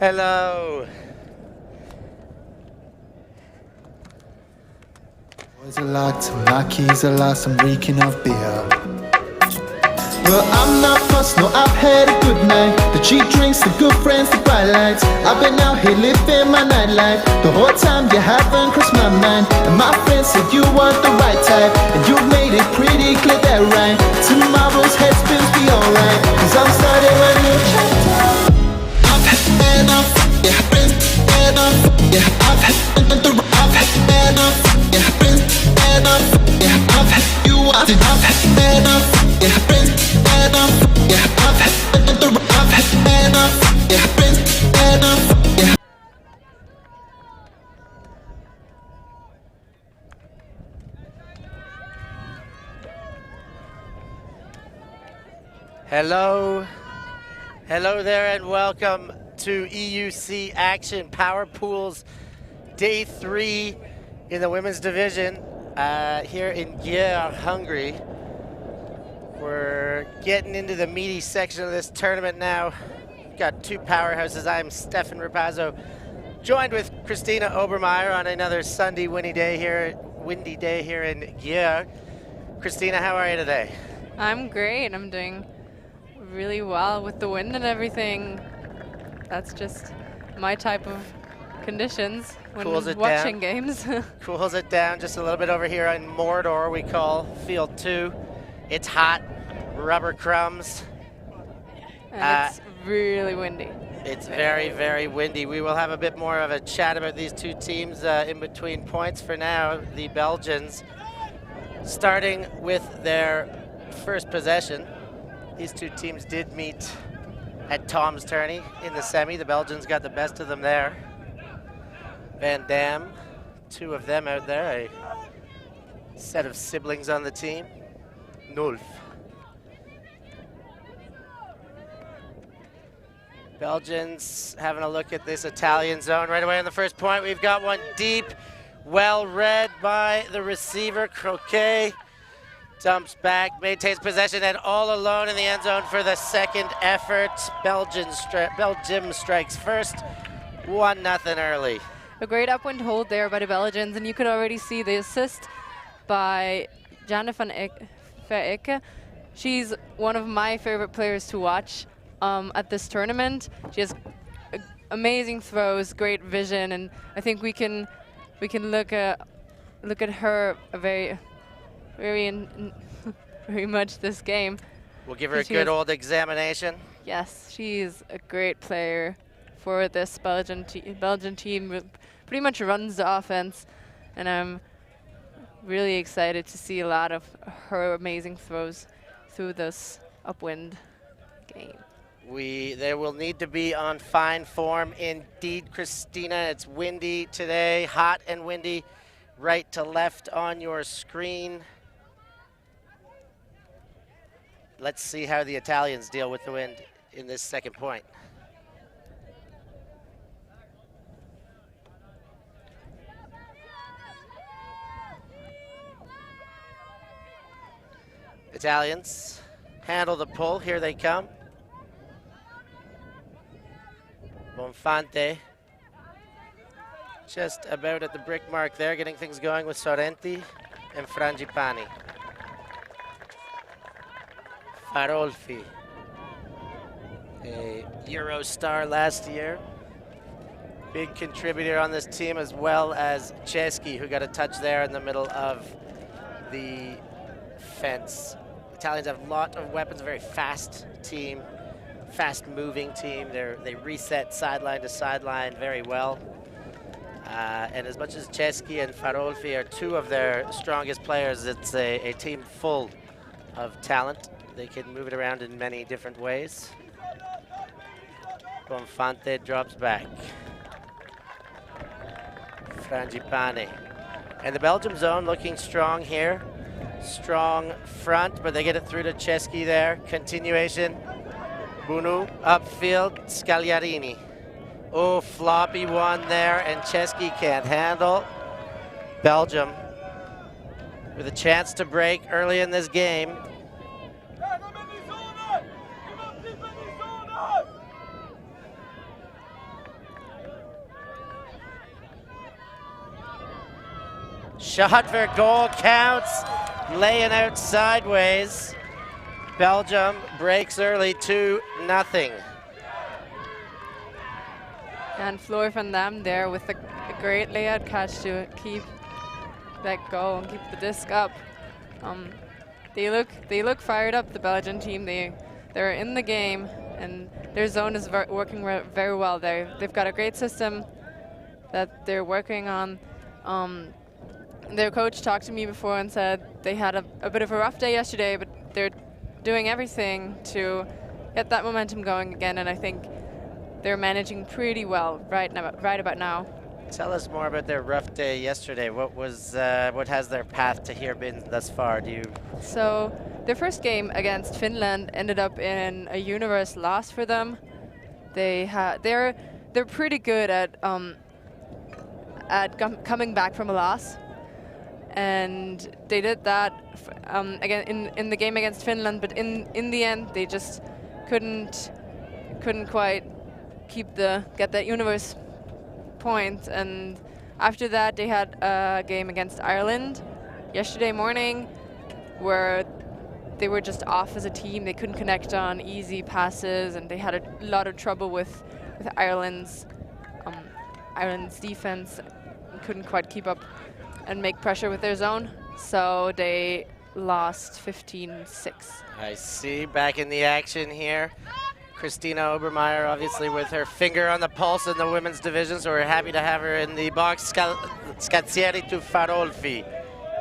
Hello. Doors are locked, my keys are lost, I'm reeking of beer. Well, I'm not fussed, no, I've had a good night. The cheap drinks, the good friends, the bright lights. I've been out here living my nightlife. The whole time you haven't crossed my mind. And my friends said you weren't the right type, and you made it pretty clear that right. Tomorrow's headspins be alright, cause I'm starting a new chapter. I've had enough, yeah, been enough, yeah, I've had enough, yeah, been enough, yeah, I've had you wanted, I've had enough, yeah, been enough, yeah, I've had enough, yeah, been enough, yeah. Hello. Hello there and welcome to EUC Action Power Pools Day 3 in the women's division here in Győr, Hungary. We're getting into the meaty section of this tournament now. We've got two powerhouses. I'm Stefan Rapazzo, joined with Christina Obermeyer on another Sunday windy day here in Győr. Christina, how are you today? I'm great. I'm doing really well with the wind and everything. That's just my type of conditions when watching games. Cools it down just a little bit over here in Mordor, we call Field 2. It's hot, rubber crumbs. And it's really windy. It's very, very windy. We will have a bit more of a chat about these two teams in between points. For now, the Belgians starting with their first possession. These two teams did meet at Tom's tourney in the semi. The Belgians got the best of them there. Van Dam, two of them out there, a set of siblings on the team. Nulf. Belgians having a look at this Italian zone right away on the first point. We've got one deep, well read by the receiver. Croquet dumps back, maintains possession, and all alone in the end zone for the second effort. Belgium strikes first, 1-0 early. A great upwind hold there by the Belgians, and you could already see the assist by Janne van Verecke. She's one of my favorite players to watch at this tournament. She has amazing throws, great vision, and I think we can look at her very much this game. We'll give her a good old examination. Yes, she's a great player for this Belgian team. Pretty much runs the offense, and I'm really excited to see a lot of her amazing throws through this upwind game. They will need to be on fine form indeed, Christina. It's windy today, hot and windy, right to left on your screen. Let's see how the Italians deal with the wind in this second point. Italians handle the pull. Here they come. Bonfante just about at the brick mark there, getting things going with Sorrenti and Frangipani. Farolfi, a Euro star last year. Big contributor on this team, as well as Chesky, who got a touch there in the middle of the fence. Italians have a lot of weapons, a very fast team, fast-moving team. They reset sideline to sideline very well. And as much as Chesky and Farolfi are two of their strongest players, it's a team full of talent. They can move it around in many different ways. Bonfante drops back. Frangipani. And the Belgium zone looking strong here. Strong front, but they get it through to Chesky there. Continuation. Bunu upfield, Scagliarini. Oh, floppy one there, and Chesky can't handle. Belgium with a chance to break early in this game. shot for goal counts, laying out sideways. Belgium breaks early, 2-0. And Floor van Dam there with a great layout catch to keep that goal and keep the disc up. They look fired up, the Belgian team. They're in the game, and their zone is working very well. They've got a great system that they're working on. Their coach talked to me before and said they had a bit of a rough day yesterday, but they're doing everything to get that momentum going again, and I think they're managing pretty well right about now. Tell us more about their rough day yesterday. What has their path to here been thus far? So their first game against Finland ended up in a universe loss for them. They're pretty good at coming back from a loss, and they did that again in the game against Finland. But in the end, they just couldn't quite get that universe point. And after that, they had a game against Ireland yesterday morning where they were just off as a team. They couldn't connect on easy passes, and they had a lot of trouble with Ireland's defense. Couldn't quite keep up and make pressure with their zone, so they lost 15-6. I see. Back in the action here. Christina Obermeier, obviously, with her finger on the pulse in the women's division, so we're happy to have her in the box. Scazzieri to Farolfi.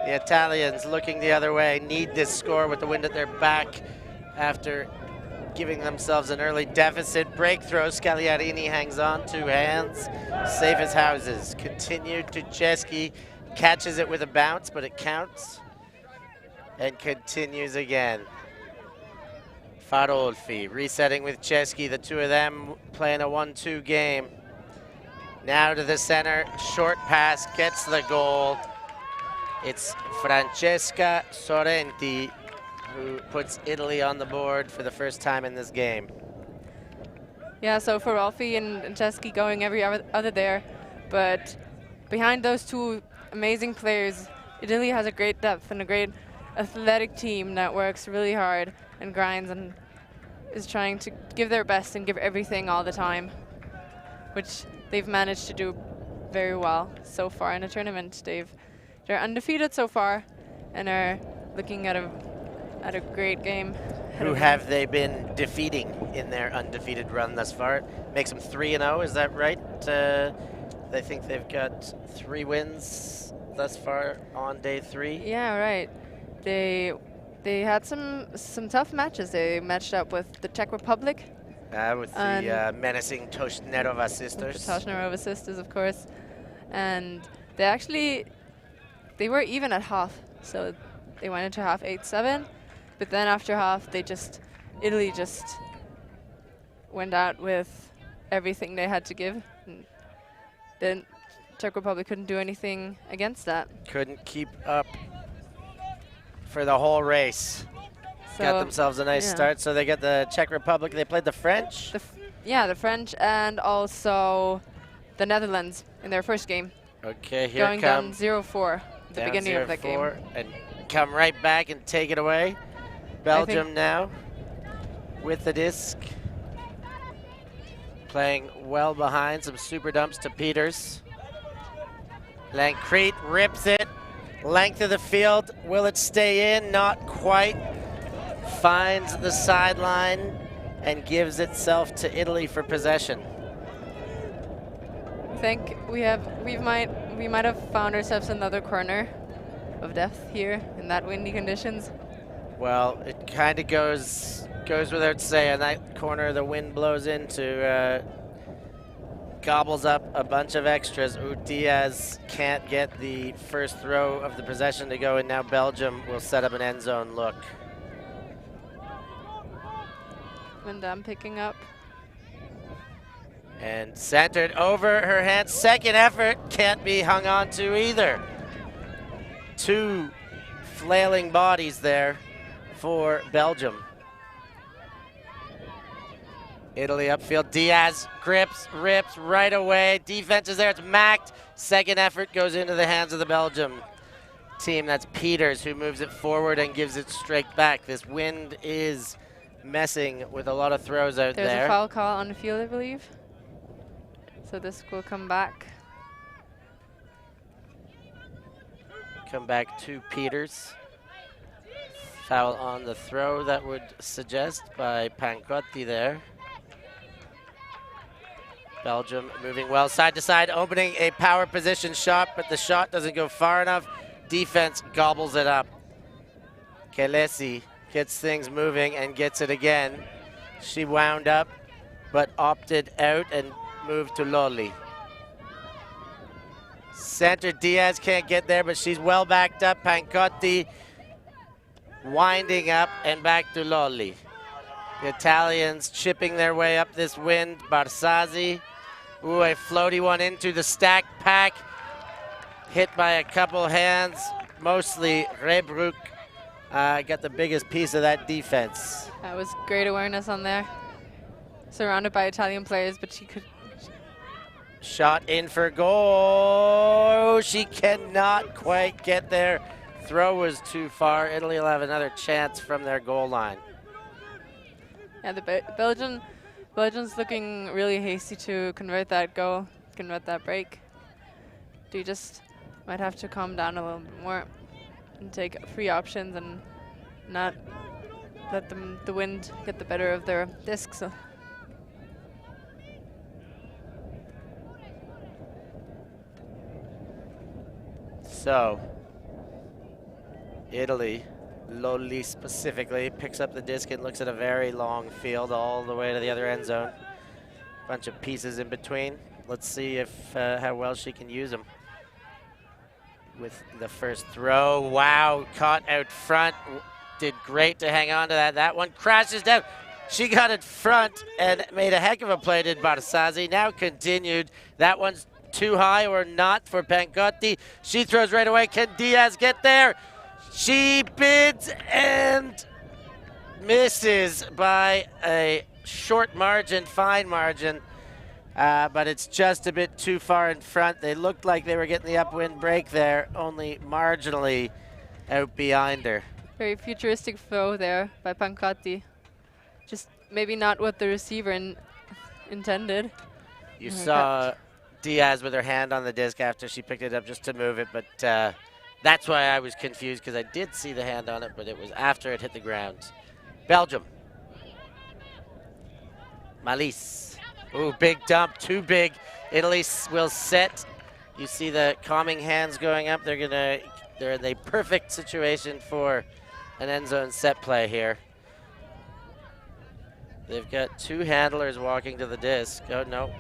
The Italians looking the other way, need this score with the wind at their back after giving themselves an early deficit. Breakthrow, Scagliarini hangs on, 2 hands, safe as houses. Continued to Chesky, catches it with a bounce, but it counts, and continues again. Farolfi resetting with Chesky, the two of them playing a 1-2 game. Now to the center, short pass, gets the goal. It's Francesca Sorrenti who puts Italy on the board for the first time in this game. Yeah, so Farolfi and Chesky going every other there, but behind those two amazing players, Italy has a great depth and a great athletic team that works really hard and grinds and is trying to give their best and give everything all the time, which they've managed to do very well so far in the tournament. They're undefeated so far and are looking at a great game. Who have they been defeating in their undefeated run thus far? Makes them 3-0, is that right? I think they've got 3 wins thus far on day 3. Yeah, right. They had some tough matches. They matched up with the Czech Republic. With the menacing Toshnerova sisters. The Toshnerova sisters, of course. And they were even at half. So they went into half 8-7. But then after half, Italy just went out with everything they had to give. And then Czech Republic couldn't do anything against that. Couldn't keep up for the whole race. So got themselves a nice start. So they get the Czech Republic. They played the French. The French and also the Netherlands in their first game. Okay, here going down 0-4 at the beginning of that game. And come right back and take it away. Belgium now with the disc. Playing well behind, some super dumps to Peters. Lancrete rips it. Length of the field, will it stay in? Not quite. Finds the sideline and gives itself to Italy for possession. I think we might have found ourselves another corner of death here in that windy conditions. Well, it kind of goes without saying. That corner the wind blows into gobbles up a bunch of extras. Diaz can't get the first throw of the possession to go, and now Belgium will set up an end zone look. Van Dam picking up. And centered over her hand. Second effort can't be hung on to either. 2 flailing bodies there for Belgium. Italy upfield. Diaz grips, rips right away. Defense is there. It's Macked. Second effort goes into the hands of the Belgium. team. That's Peters, who moves it forward and gives it straight back. This wind is messing with a lot of throws out there. There's a foul call on the field, I believe. So this will come back. Come back to Peters. Foul on the throw, that would suggest, by Pancotti there. Belgium moving well side to side, opening a power position shot, but the shot doesn't go far enough. Defense gobbles it up. Kelesi gets things moving and gets it again. She wound up, but opted out and moved to Lolli. Center Diaz can't get there, but she's well backed up. Pancotti winding up and back to Lolli. The Italians chipping their way up this wind. Barsazzi, ooh, a floaty one into the stack pack. Hit by a couple hands, mostly Rebruck. Got the biggest piece of that defense. That was great awareness on there. Surrounded by Italian players, but she could. Shot in for goal. She cannot quite get there. Throw was too far. Italy will have another chance from their goal line. Yeah, the Belgians looking really hasty to convert that goal, convert that break. You just might have to calm down a little bit more and take free options and not let the wind get the better of their discs. So, Italy, Lolli specifically, picks up the disc and looks at a very long field all the way to the other end zone. Bunch of pieces in between. Let's see if how well she can use them. With the first throw, wow, caught out front. Did great to hang on to that. That one crashes down. She got it front and made a heck of a play, did Barsazzi. Now continued. That one's too high or not for Pancotti. She throws right away. Can Diaz get there? She bids and misses by a short margin, fine margin, but it's just a bit too far in front. They looked like they were getting the upwind break there, only marginally out behind her. Very futuristic throw there by Pancotti. Just maybe not what the receiver intended. You saw Diaz with her hand on the disc after she picked it up just to move it, but that's why I was confused, because I did see the hand on it, but it was after it hit the ground. Belgium. Malise. Ooh, big dump, too big. Italy will set. You see the calming hands going up. They're in a perfect situation for an end zone set play here. They've got two handlers walking to the disc. Oh, no.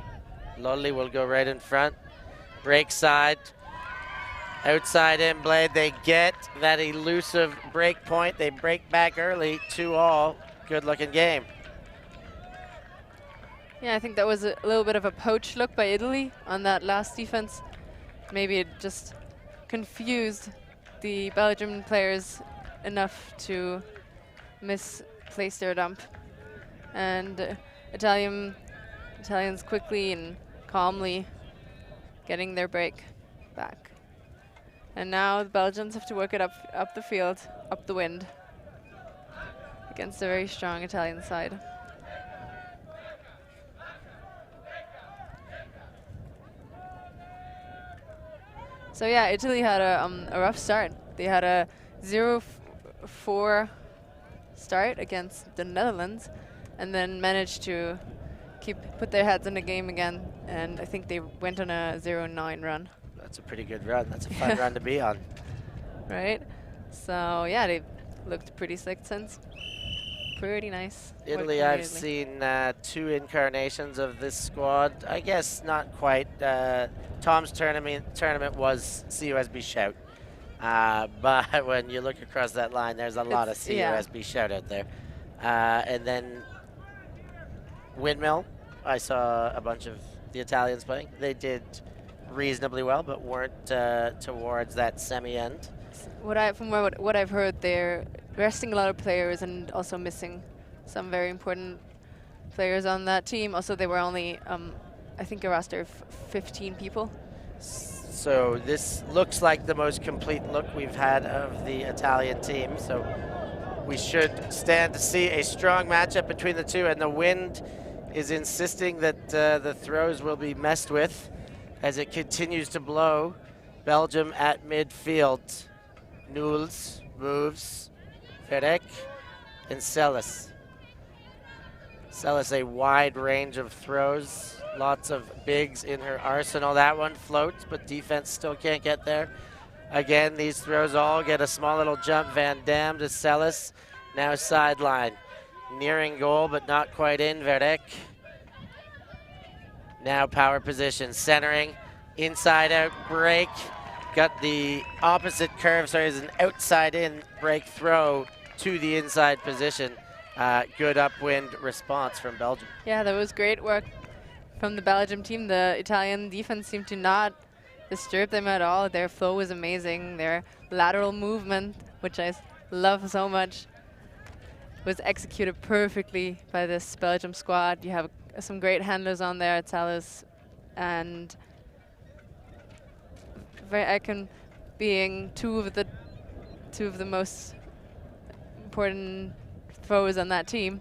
Lolli will go right in front. Break side. Outside in blade. They get that elusive break point. They break back early. 2-all. Good looking game. Yeah, I think that was a little bit of a poach look by Italy on that last defense. Maybe it just confused the Belgian players enough to misplace their dump. And Italians quickly and calmly getting their break back. And now the Belgians have to work it up the field, up the wind, against a very strong Italian side. So yeah, Italy had a rough start. They had a 0-4 start against the Netherlands, and then managed to put their heads in the game again. And I think they went on a 0-9 run. That's a pretty good run. That's a fun run to be on. Right. So yeah, they've looked pretty slick since. Pretty nice. Italy, I've seen 2 incarnations of this squad. I guess not quite. Tom's tournament was CUSB Shout. But when you look across that line, there's a lot of CUSB Shout out there. And then Windmill, I saw a bunch of the Italians playing. They did reasonably well, but weren't towards that semi-end. From what I've heard, they're resting a lot of players and also missing some very important players on that team. Also, they were only, I think, a roster of 15 people. So this looks like the most complete look we've had of the Italian team. So we should stand to see a strong matchup between the two, and the wind is insisting that the throws will be messed with as it continues to blow. Belgium at midfield. Nules moves, Verek and Celis. Celis a wide range of throws, lots of bigs in her arsenal. That one floats, but defense still can't get there. Again, these throws all get a small little jump. Van Dam to Celis, now sideline. Nearing goal, but not quite in. Verek. Now power position, centering, inside out break. Got the opposite curve, so it's an outside in break throw to the inside position. Good upwind response from Belgium. Yeah, that was great work from the Belgium team. The Italian defense seemed to not disturb them at all. Their flow was amazing. Their lateral movement, which I love so much, was executed perfectly by this Belgium squad. You have some great handlers on there, Celis and Vereken being two of the most important throwers on that team,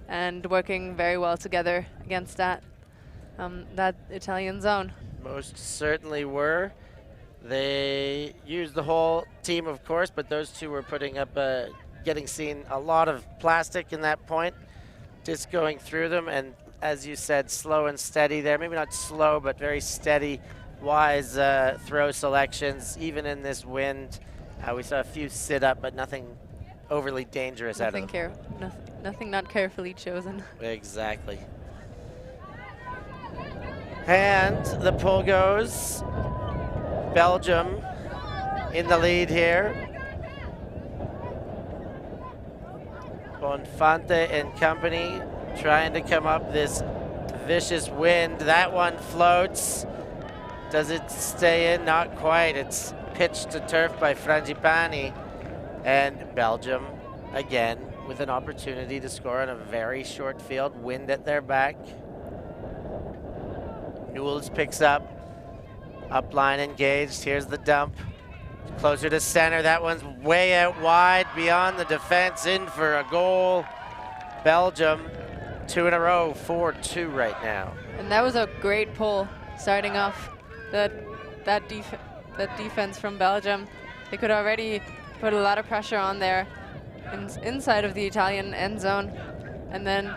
and working very well together against that Italian zone. Most certainly were. They used the whole team, of course, but those two were putting up getting seen a lot of plastic in that point, just going through them, and as you said, slow and steady there. Maybe not slow, but very steady, wise throw selections. Even in this wind, we saw a few sit up, but nothing overly dangerous out of them. Nothing not carefully chosen. Exactly. And the pull goes. Belgium in the lead here. Bonfante and company trying to come up this vicious wind. That one floats. Does it stay in? Not quite. It's pitched to turf by Frangipani. And Belgium, again, with an opportunity to score on a very short field. Wind at their back. Nules picks up. Upline engaged. Here's the dump. Closer to center. That one's way out wide, beyond the defense, in for a goal. Belgium, 2 in a row, 4-2 right now. And that was a great pull, starting off that defense from Belgium. They could already put a lot of pressure on there inside of the Italian end zone, and then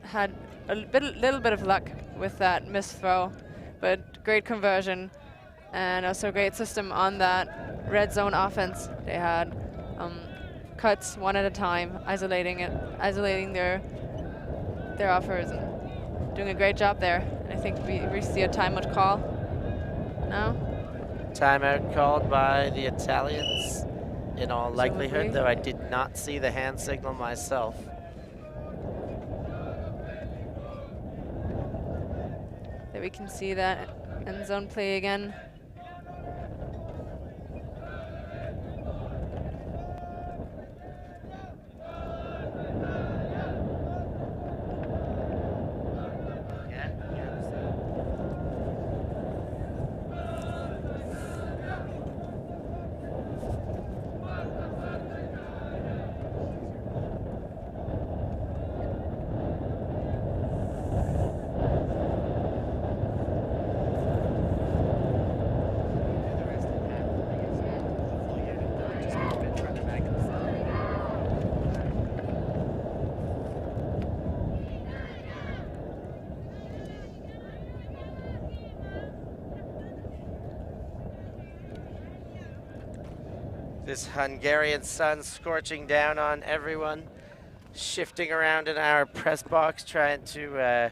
had a little bit of luck with that missed throw, but great conversion and also great system on that red zone offense. They had cuts one at a time, isolating their offers, and doing a great job there. And I think we see a timeout call now. Timeout called by the Italians in all likelihood, though I did not see the hand signal myself. There we can see that end zone play again. This Hungarian sun scorching down on everyone, shifting around in our press box, trying to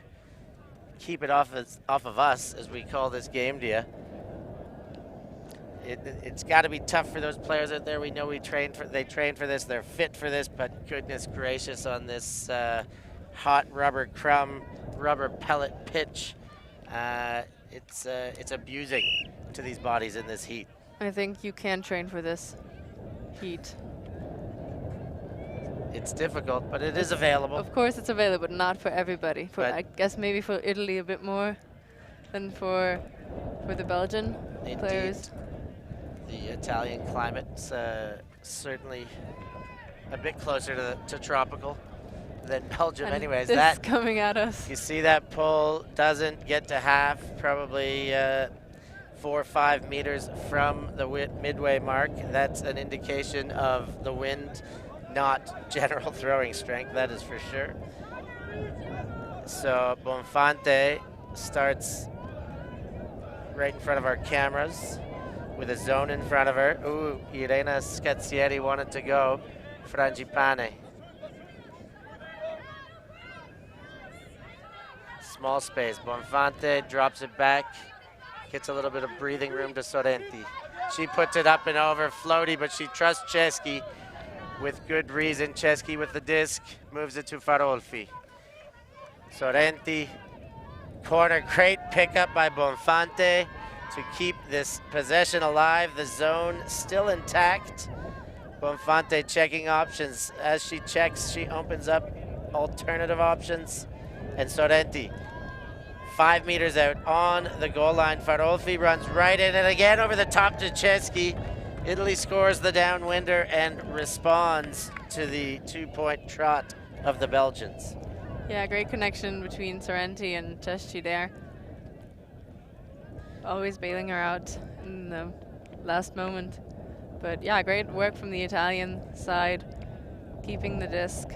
keep it off of us, as we call this game, Dia. It's got to be tough for those players out there. We know they train for this, they're fit for this, but goodness gracious, on this hot rubber pellet pitch, it's abusing to these bodies in this heat. I think you can train for this heat. It's difficult, but it is available. Of course it's available, but not for everybody. I guess maybe for Italy a bit more than for for the Belgian players. The Italian climate's certainly a bit closer to tropical than Belgium And anyways. this That coming at us. you see that pull doesn't get to half, probably 4 or 5 meters from the midway mark. That's an indication of the wind, not general throwing strength, that is for sure. So Bonfante starts right in front of our cameras with a zone in front of her. Ooh, Irena Scazzieri wanted to go. Frangipane. Small space. Bonfante drops it back. Gets a little bit of breathing room to Sorrenti. She puts it up and over, floaty, but she trusts Ceschi with good reason. Ceschi with the disc, moves it to Farolfi. Sorrenti, corner, great pickup by Bonfante to keep this possession alive. The zone still intact. Bonfante checking options. As she checks, she opens up alternative options. And Sorrenti, 5 meters out on the goal line. Farolfi runs right in and again over the top to Ceschi. Italy scores the downwinder and responds to the 2-point trot of the Belgians. Yeah, great connection between Sorrenti and Ceschi there. Always bailing her out in the last moment. But yeah, great work from the Italian side, keeping the disc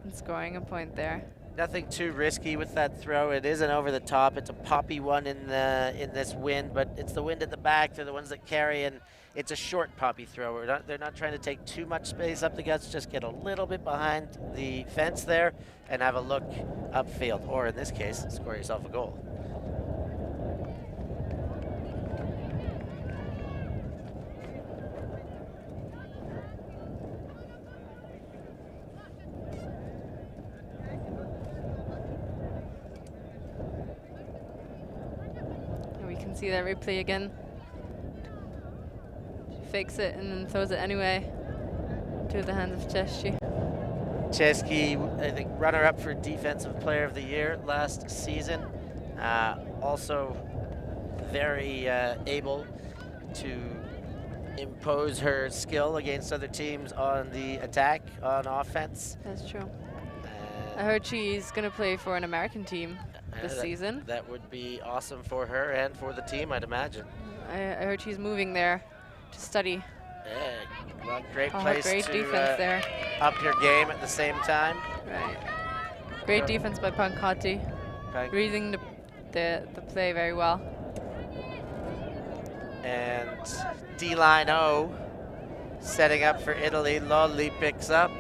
and scoring a point there. Nothing too risky with that throw. It isn't over the top. It's a poppy one in this wind, but it's the wind at the back. They're the ones that carry, and it's a short poppy throw. They're not trying to take too much space up the guts, just get a little bit behind the fence there and have a look upfield, or in this case, score yourself a goal. See that replay again. She fakes it and then throws it anyway to the hands of Ceschi. Ceschi, I think, runner-up for Defensive Player of the Year last season. Also very able to impose her skill against other teams on the attack, on offense. That's true. I heard she's going to play for an American team this season. That would be awesome for her and for the team, I'd imagine. I heard she's moving there to study. Yeah, well, great Oh, place great to defense there. up your game at the same time. Right. Great defense by Pancotti. Reading the play very well. And D-line O setting up for Italy. Lolli picks up.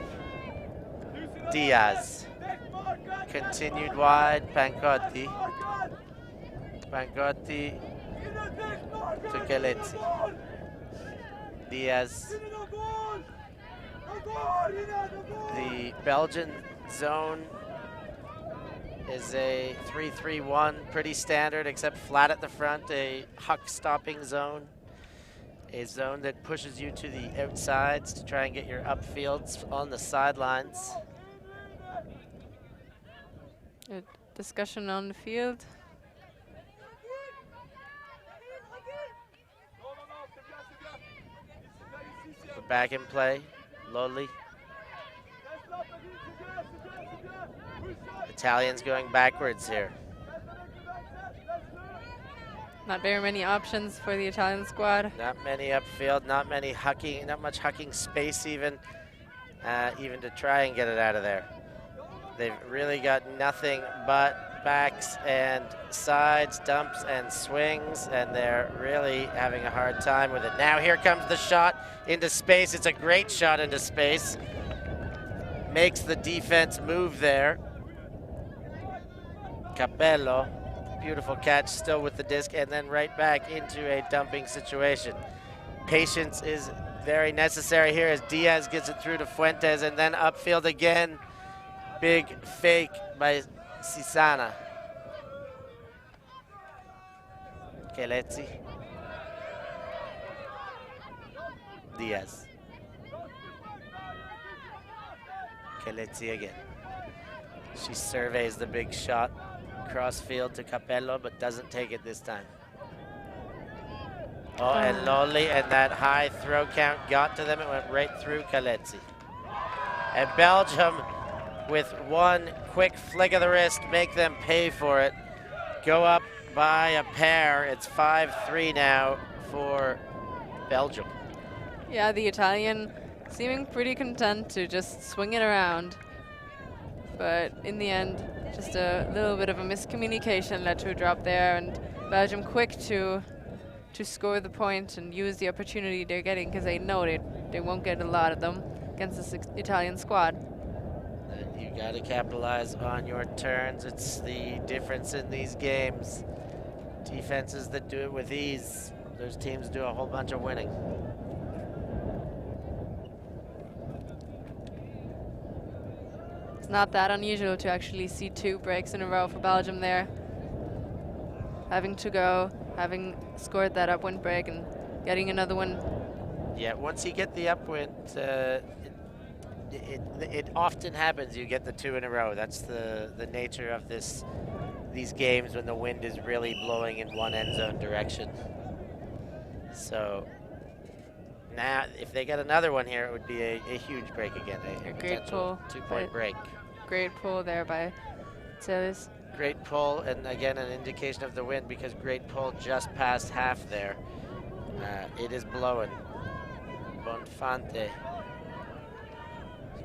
Diaz. Continued wide, Pancotti. Pancotti to Kelezzi. Diaz. The Belgian zone is a 3-3-1, pretty standard, except flat at the front, a huck stopping zone. A zone that pushes you to the outsides to try and get your upfields on the sidelines. A discussion on the field. We're back in play. Lolli. Italians going backwards here. Not very many options for the Italian squad. Not many upfield, not much hucking space even to try and get it out of there. They've really got nothing but backs and sides, dumps and swings, and they're really having a hard time with it. Now here comes the shot into space. It's a great shot into space. Makes the defense move there. Capello, beautiful catch, still with the disc, and then right back into a dumping situation. Patience is very necessary here as Diaz gets it through to Fuentes, and then upfield again. Big fake by Sisana. Kelezzi. Diaz. Kelezzi again. She surveys the big shot. Cross field to Capello, but doesn't take it this time. Oh, and Loli, and that high throw count got to them. It went right through Kaletsi. And Belgium, with one quick flick of the wrist, make them pay for it. Go up by a pair. It's 5-3 now for Belgium. Yeah, the Italian seeming pretty content to just swing it around. But in the end, just a little bit of a miscommunication led to a drop there, and Belgium quick to score the point and use the opportunity they're getting, because they know they won't get a lot of them against this Italian squad. You got to capitalize on your turns. It's the difference in these games. Defenses that do it with ease, those teams do a whole bunch of winning. It's not that unusual to actually see 2 breaks in a row for Belgium there. Having scored that upwind break and getting another one. Yeah, once you get the upwind, it often happens. You get the 2 in a row. That's the nature of these games when the wind is really blowing in one end zone direction. So now, if they get another one here, it would be a huge break again. A great pull. 2-point break. Great pull there by Celis. Great pull, and again, an indication of the wind, because great pull just past half there. It is blowing. Bonfante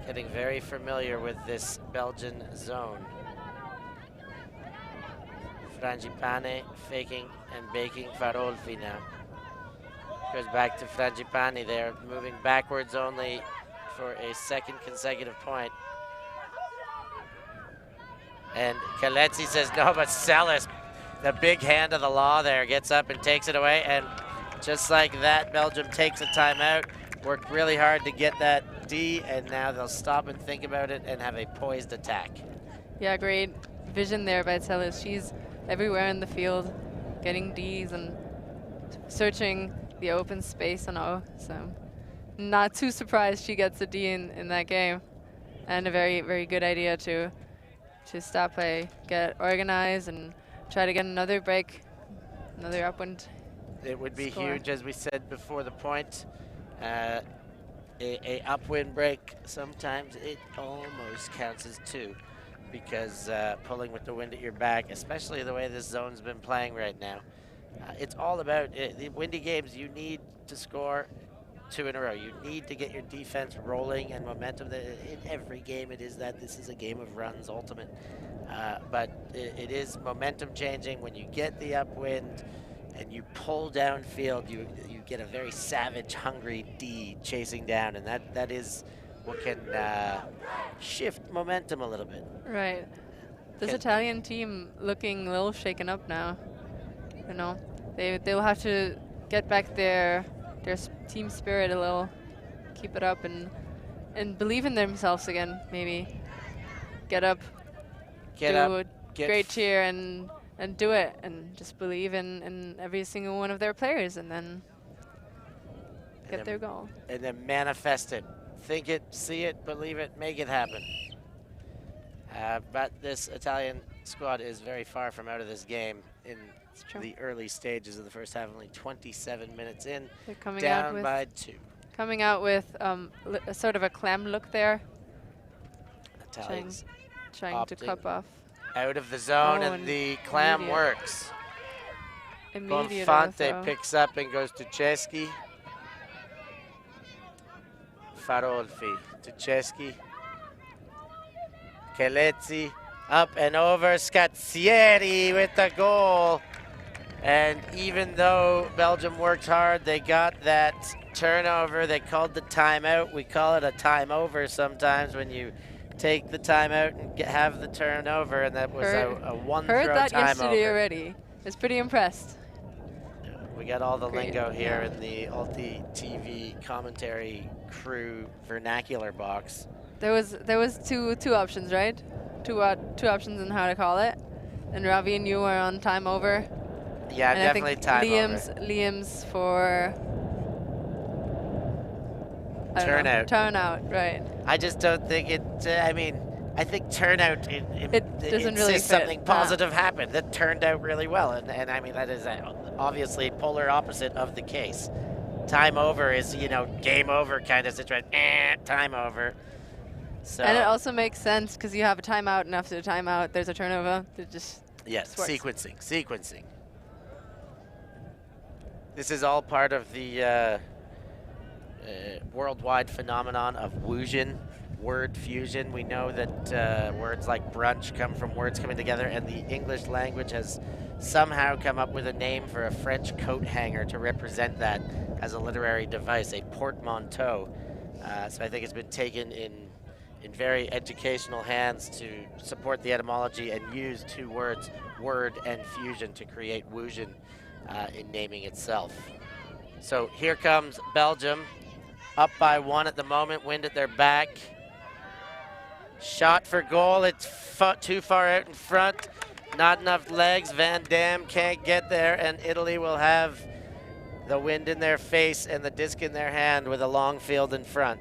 getting very familiar with this Belgian zone. Frangipane faking and baking Farolfi now. Goes back to Frangipane there, moving backwards only for a second consecutive point. And Kaletsi says no, but Celis, the big hand of the law there, gets up and takes it away. And just like that, Belgium takes a timeout, worked really hard to get that D, and now they'll stop and think about it and have a poised attack. Yeah, great vision there by Celis. She's everywhere in the field, getting Ds and searching the open space and all. So not too surprised she gets a D in that game. And a very, very good idea to stop play, get organized, and try to get another break, another upwind. It would be score. huge, as we said before the point. A upwind break, sometimes it almost counts as 2, because pulling with the wind at your back, especially the way this zone's been playing right now, it's all about the windy games. You need to score 2 in a row. You need to get your defense rolling and momentum. In every game it is that. This is a game of runs, ultimate. But it is momentum changing. When you get the upwind and you pull downfield, you get a very savage, hungry D chasing down, and that is what can shift momentum a little bit. Right. This Italian team looking a little shaken up now. You know, they'll have to get back their team spirit a little, keep it up, and believe in themselves again. Maybe get up, great cheer, and do it, and just believe in every single one of their players, and then get their goal. And then manifest it. Think it, see it, believe it, make it happen. But this Italian squad is very far from out of this game in the early stages of the first half. Only 27 minutes in, they're coming down by 2. Coming out with a sort of a clam look there. Italians trying to cup off. Out of the zone, and the clam works. Bonfante picks up and goes to Ceschi. Farolfi to Ceschi. Kaletsi up and over. Scazzieri with the goal. And even though Belgium worked hard, they got that turnover. They called the timeout. We call it a time over sometimes when you take the timeout and have the turnover, and that was a one-throw timeover. Heard that yesterday already. I was pretty impressed. We got all the lingo here in the Ulti TV commentary crew vernacular box. There was two options, right? Two options on how to call it. And Ravi and you are on time over. Yeah, and definitely time over. Liam's for turnout, right? I just don't think it. I mean, I think turnout. It doesn't really fit. Something positive happened that turned out really well, and I mean that is obviously polar opposite of the case. Time over is, you know, game over kind of situation. Time over. So, and it also makes sense because you have a timeout, and after the timeout, there's a turnover. It just yes, works. sequencing. This is all part of the worldwide phenomenon of Wuxian, word fusion. We know that words like brunch come from words coming together, and the English language has somehow come up with a name for a French coat hanger to represent that as a literary device, a portmanteau. So I think it's been taken in very educational hands to support the etymology and use two words, word and fusion, to create Wuxian in naming itself. So here comes Belgium, up by 1 at the moment, wind at their back. Shot for goal, it's too far out in front, not enough legs, Van Dam can't get there, and Italy will have the wind in their face and the disc in their hand with a long field in front.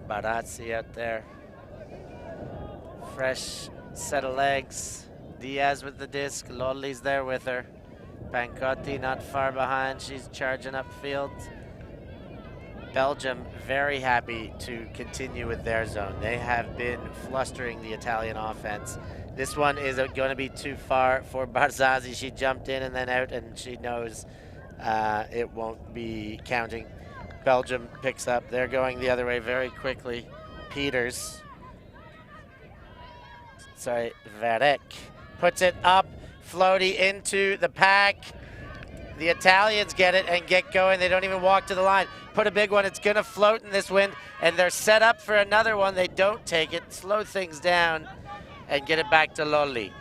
Barazzi out there. Fresh set of legs. Diaz with the disc. Lolli's there with her. Pancotti not far behind. She's charging upfield. Belgium very happy to continue with their zone. They have been flustering the Italian offense. This one is going to be too far for Barzazzi. She jumped in and then out, and she knows it won't be counting. Belgium picks up. They're going the other way very quickly. Peters. Sorry, Varek puts it up. Floaty into the pack. The Italians get it and get going. They don't even walk to the line. Put a big one. It's going to float in this wind, and they're set up for another one. They don't take it. Slow things down and get it back to Lolli.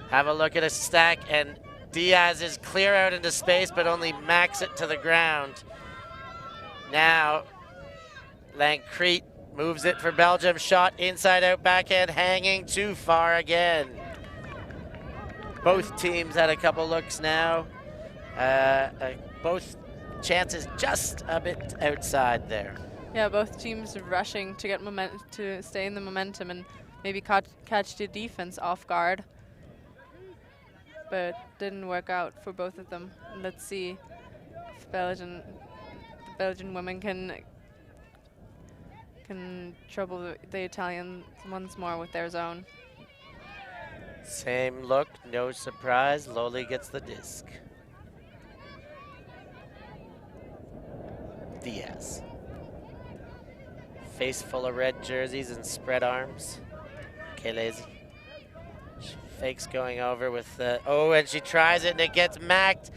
Have a look at a stack, and Diaz is clear out into space, but only max it to the ground. Now, Lancrete moves it for Belgium. Shot inside out backhand, hanging too far again. Both teams had a couple looks now. Both chances just a bit outside there. Yeah, both teams rushing to get to stay in the momentum and maybe catch the defense off guard. But didn't work out for both of them. Let's see if the Belgian women can trouble the Italians once more with their zone. Same look, no surprise. Lolli gets the disc. Diaz. Face full of red jerseys and spread arms. Kelezi. Fakes going over with the, and she tries it and it gets macked.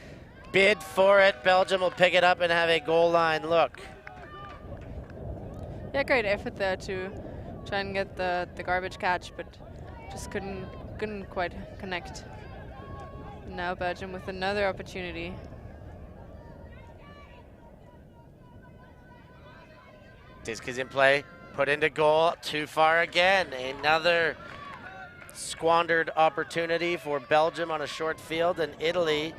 Bid for it. Belgium will pick it up and have a goal line look. Yeah, great effort there to try and get the garbage catch, but just couldn't quite connect. Now Belgium with another opportunity. Disc is in play, put into goal, too far again. Another squandered opportunity for Belgium on a short field, and Italy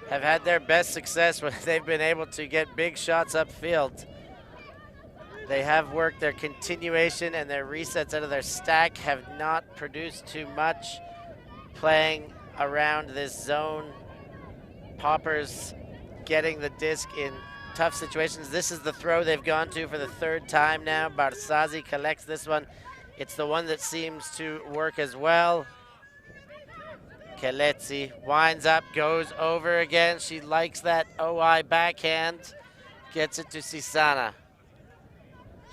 have had their best success when they've been able to get big shots upfield. They have worked. Their continuation and their resets out of their stack have not produced too much. Playing around this zone, Poppers getting the disc in tough situations. This is the throw they've gone to for the third time now. Barzazzi collects this one. It's the one that seems to work as well. Kelezi winds up, goes over again. She likes that OI backhand. Gets it to Sisana.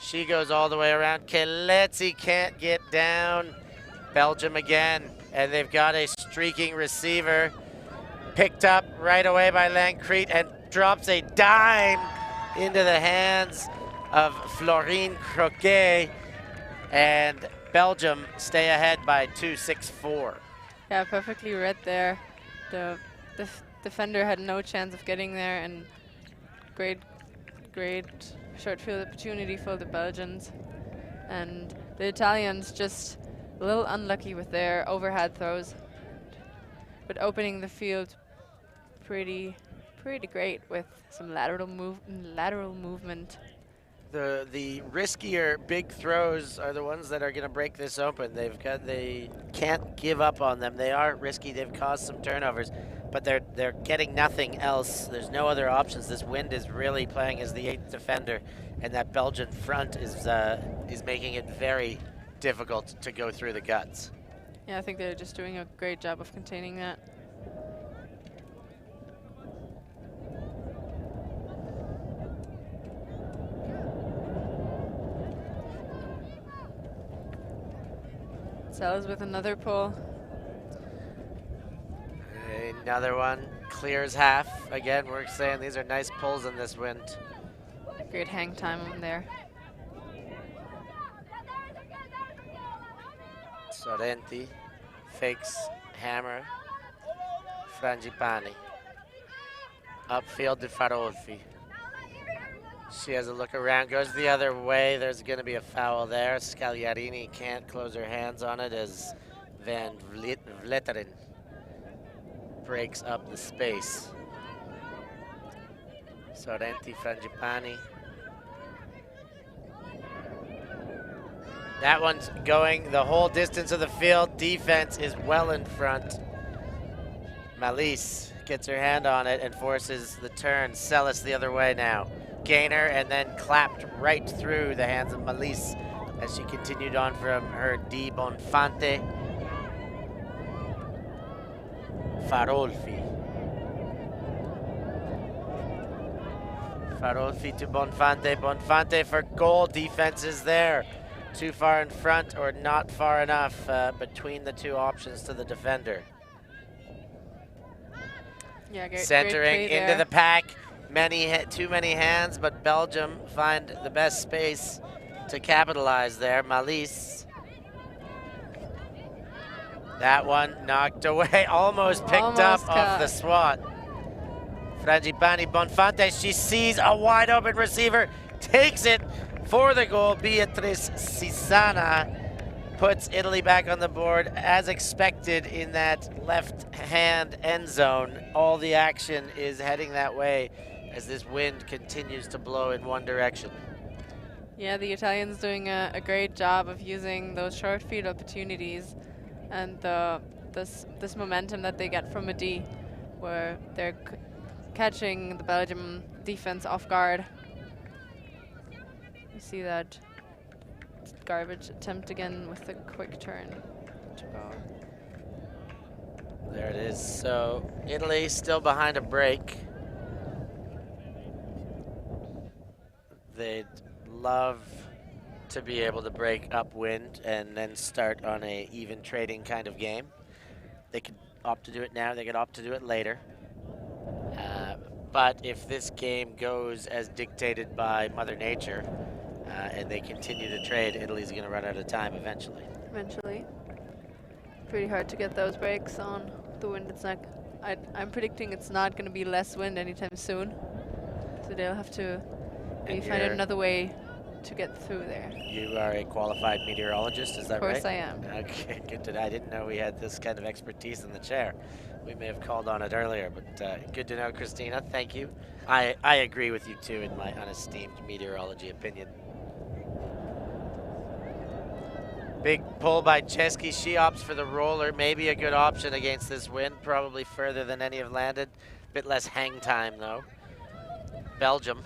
She goes all the way around. Kelezi can't get down. Belgium again, and they've got a streaking receiver. Picked up right away by Lancrete and drops a dime into the hands of Florine Croquet, and Belgium stay ahead by 2-6-4. Yeah, perfectly read there. The defender had no chance of getting there, and great short field opportunity for the Belgians. And the Italians just a little unlucky with their overhead throws, but opening the field pretty great with some lateral movement. The riskier big throws are the ones that are going to break this open. They can't give up on them. They are risky. They've caused some turnovers, but they're getting nothing else. There's no other options. This wind is really playing as the 8th defender, and that Belgian front is making it very difficult to go through the guts. Yeah, I think they're just doing a great job of containing that. Sellers with another pull. Another one clears half. Again, we're saying these are nice pulls in this wind. Great hang time on there. Sorrenti fakes hammer. Frangipani. Upfield to Farolfi. She has a look around, goes the other way. There's going to be a foul there. Scagliarini can't close her hands on it as Van Vletteren breaks up the space. Sorrenti, Frangipani. That one's going the whole distance of the field. Defense is well in front. Malise gets her hand on it and forces the turn. Celis the other way now. Gainer and then clapped right through the hands of Malise as she continued on from her Di Bonfante. Farolfi. Farolfi to Bonfante. Bonfante for goal. Defense is there. Too far in front or not far enough between the two options to the defender. Yeah, great, Centering great into the pack. Too many hands, but Belgium find the best space to capitalize there. Malise. That one knocked away, almost picked up off the swat. Frangipani, Bonfante, she sees a wide open receiver, takes it for the goal. Beatrice Sisana puts Italy back on the board as expected in that left hand end zone. All the action is heading that way as this wind continues to blow in one direction. Yeah, the Italians doing a great job of using those short field opportunities and this momentum that they get from a D, where they're catching the Belgium defense off guard. You see that garbage attempt again with the quick turn to go. There it is. So Italy still behind a break. They'd love to be able to break upwind and then start on a even trading kind of game. They could opt to do it now, they could opt to do it later. But if this game goes as dictated by Mother Nature and they continue to trade, Italy's going to run out of time eventually. Eventually. Pretty hard to get those breaks on the wind. It's not. I'm predicting it's not going to be less wind anytime soon. So they'll have to maybe find another way to get through there. You are a qualified meteorologist, is that right? Of course I am. Okay, good to know. I didn't know we had this kind of expertise in the chair. We may have called on it earlier, but good to know, Christina. Thank you. I agree with you too in my unesteemed meteorology opinion. Big pull by Chesky. She opts for the roller. Maybe a good option against this wind. Probably further than any have landed. Bit less hang time though. Belgium.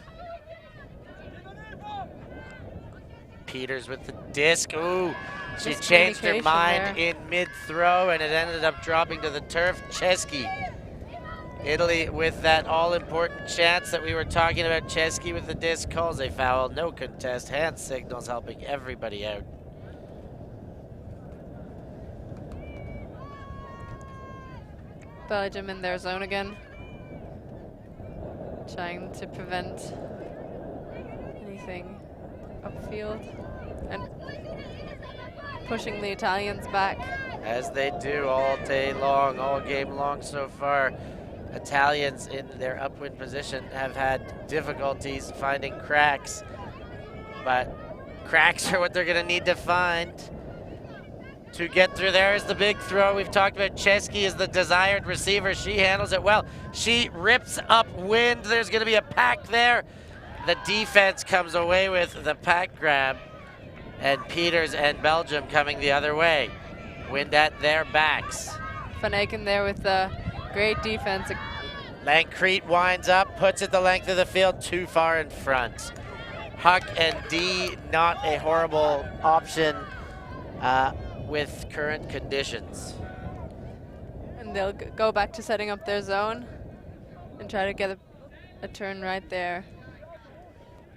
Peters with the disc. Ooh, she changed her mind in mid-throw and it ended up dropping to the turf. Chesky. Italy with that all-important chance that we were talking about. Chesky with the disc calls a foul. No contest. Hand signals helping everybody out. Belgium in their zone again. Trying to prevent anything upfield and pushing the Italians back. As they do all day long, all game long so far. Italians in their upwind position have had difficulties finding cracks, but cracks are what they're gonna need to find to get through. There is the big throw. We've talked about Chesky as the desired receiver. She handles it well. She rips up wind. There's gonna be a pack there. the defense comes away with the pack grab, and Peters and Belgium coming the other way. Wind at their backs. Van Eycken there with the great defense. Lancrete winds up, puts it the length of the field, too far in front. Huck and D, not a horrible option with current conditions. And they'll go back to setting up their zone and try to get a turn right there.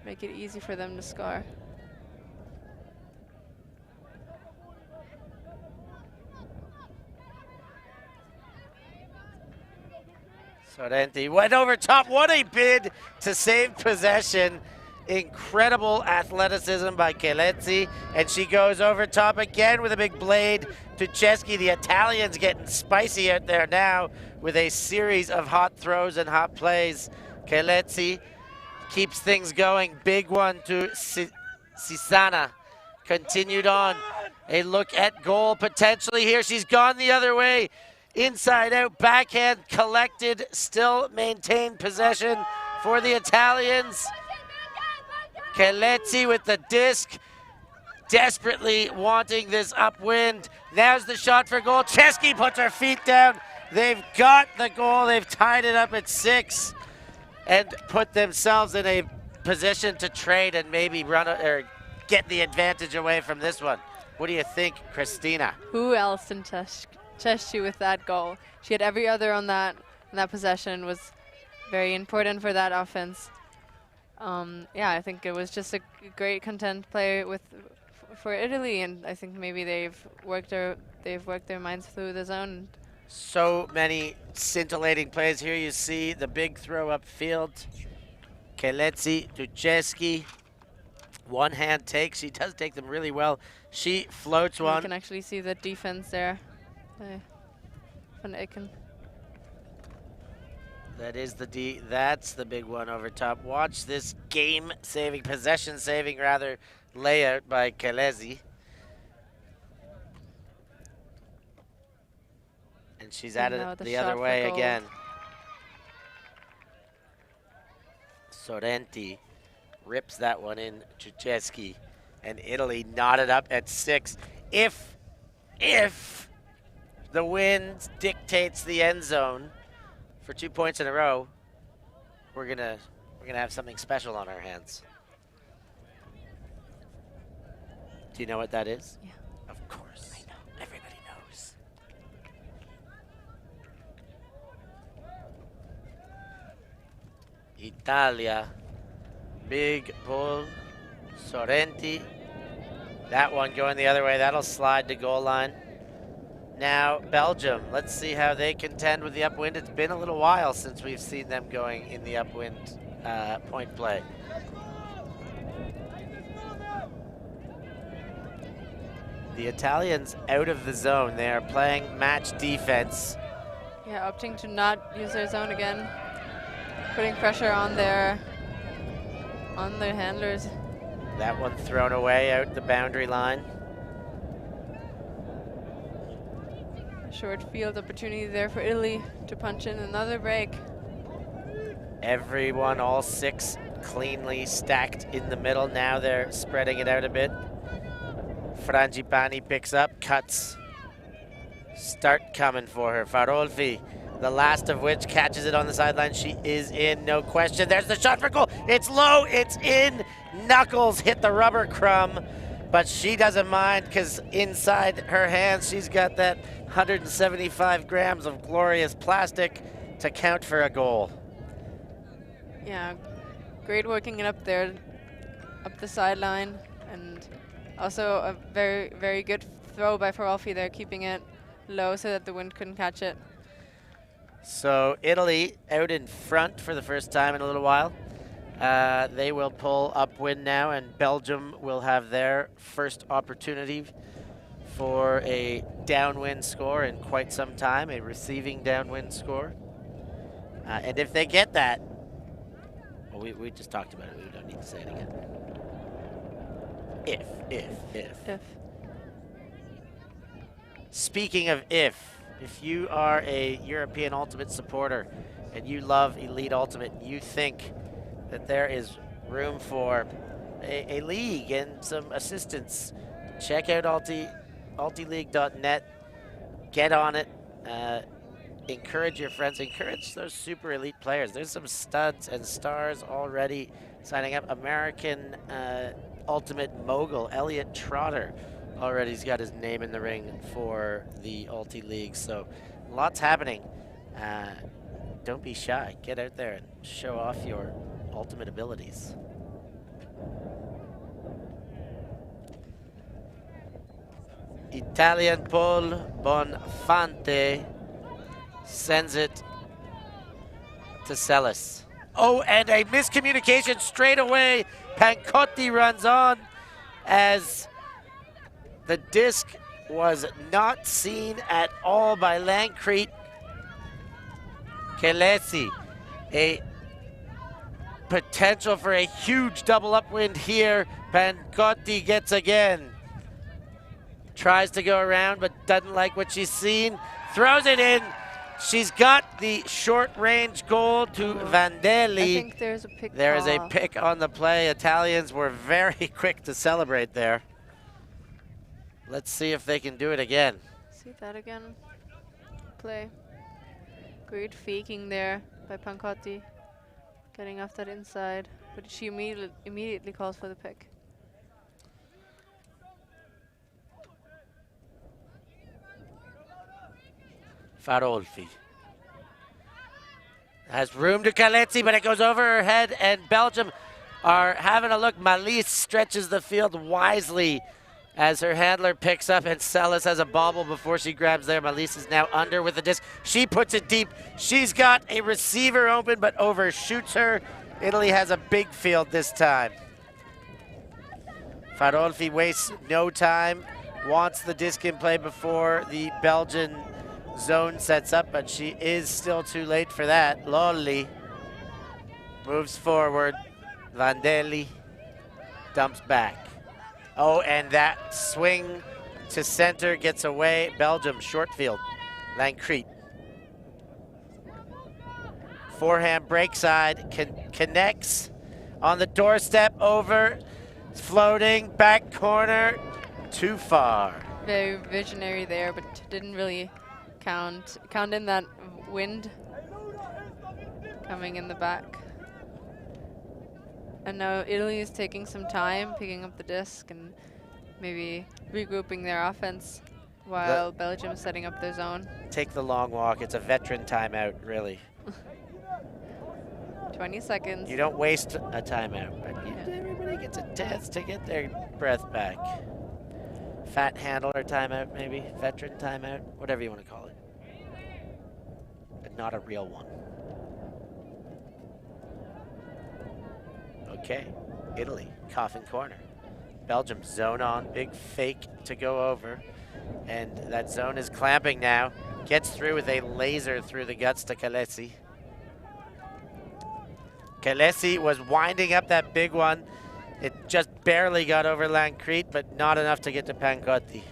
Make it easy for them to score. Sorrenti went over top. What a bid to save possession. Incredible athleticism by Kelezzi. And she goes over top again with a big blade to Chesky. The Italians getting spicy out there now with a series of hot throws and hot plays. Kelezzi keeps things going. Big one to Sisana. Continued on. A look at goal potentially here. She's gone the other way. Inside out, backhand collected, still maintained possession for the Italians. Kelezzi with the disc, desperately wanting this upwind. Now's the shot for goal. Chesky puts her feet down. They've got the goal. They've tied it up at 6 and put themselves in a position to trade and maybe run or get the advantage away from this one. What do you think, Christina? Who else in Chesky with that goal? She had every other on that possession. Was very important for that offense. Yeah, I think it was just a great content play for Italy, and I think maybe they've worked their minds through the zone. So many scintillating plays here. You see the big throw upfield. Kelezzi to Chesky. One hand take. She does take them really well. She floats one. You can actually see the defense there. Van Eycken. That is the D. That's the big one over top. Watch this game-saving, possession-saving rather, layout by Kelezzi. And she's at it the other way again. Sorrenti rips that one in to Chesky, and Italy knotted up at 6. If the wind dictates the end zone for 2 points in a row, we're gonna have something special on our hands. Do you know what that is? Yeah. Of course. I know. Everybody knows. Italia. Big pull. Sorrenti. That one going the other way. That'll slide to goal line. Now, Belgium, let's see how they contend with the upwind. It's been a little while since we've seen them going in the upwind point play. The Italians out of the zone. They are playing match defense. Yeah, opting to not use their zone again. Putting pressure on their handlers. That one thrown away out the boundary line. Short field opportunity there for Italy to punch in another break. Everyone, all 6, cleanly stacked in the middle. Now they're spreading it out a bit. Frangipani picks up, cuts. Start coming for her. Farolfi, the last of which catches it on the sideline. She is in, no question. There's the shot for goal. It's low, it's in. Knuckles hit the rubber crumb, but she doesn't mind because inside her hands, she's got that 175 grams of glorious plastic to count for a goal. Yeah, great working it up there, up the sideline, and also a very, very good throw by Farolfi there, keeping it low so that the wind couldn't catch it. So Italy out in front for the first time in a little while. They will pull upwind now, and Belgium will have their first opportunity for a downwind score in quite some time, a receiving downwind score. And if they get that, well, we just talked about it. We don't need to say it again. If. Speaking of if you are a European Ultimate supporter and you love Elite Ultimate, you think that there is room for a league and some assistance. Check out altileague.net. Get on it. Encourage your friends. Encourage those super elite players. There's some studs and stars already signing up. American ultimate mogul Elliot Trotter already's got his name in the ring for the Alti League. So lots happening. Don't be shy. Get out there and show off your ultimate abilities. Italian Paul Bonfante sends it to Celis. Oh, and a miscommunication straight away. Pancotti runs on as the disc was not seen at all by Lancrete. Kelesi, a potential for a huge double upwind here. Pancotti gets again. Tries to go around, but doesn't like what she's seen. Throws it in. She's got the short range goal to Vandelli. I think there's a pick. There is a pick on the play. Italians were very quick to celebrate there. Let's see if they can do it again. See that again. Play. Great faking there by Pancotti. Getting off that inside. But she immediately calls for the pick. Farolfi has room to Calezzi, but it goes over her head, and Belgium are having a look. Malise stretches the field wisely as her handler picks up, and Celis has a bobble before she grabs there. Malise is now under with the disc. She puts it deep. She's got a receiver open, but overshoots her. Italy has a big field this time. Farolfi wastes no time, wants the disc in play before the Belgian zone sets up, but she is still too late for that. Lolli moves forward. Vandelli dumps back. Oh, and that swing to center gets away. Belgium, short field. Lancrete. Forehand break side, connects on the doorstep, over, floating, back corner, too far. Very visionary there, but didn't really count in that wind coming in the back. And now Italy is taking some time picking up the disc and maybe regrouping their offense while Belgium is setting up their zone. Take the long walk. It's a veteran timeout, really. 20 seconds. You don't waste a timeout, but everybody gets a chance to get their breath back. Fat handler timeout, maybe. Veteran timeout, whatever you want to call it. But not a real one. Okay, Italy, coffin corner. Belgium zone on, big fake to go over. And that zone is clamping now. Gets through with a laser through the guts to Calesi. Calesi was winding up that big one. It just barely got over Lancrete, but not enough to get to Pancotti.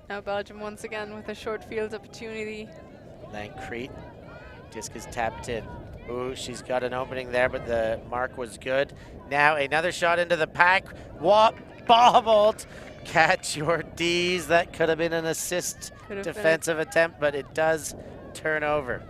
Now Belgium once again with a short field opportunity. Lancrete, disc is tapped in. Ooh, she's got an opening there, but the mark was good. Now another shot into the pack. Bobbled. Catch your D's. That could have been an assist defensive attempt, but it does turn over.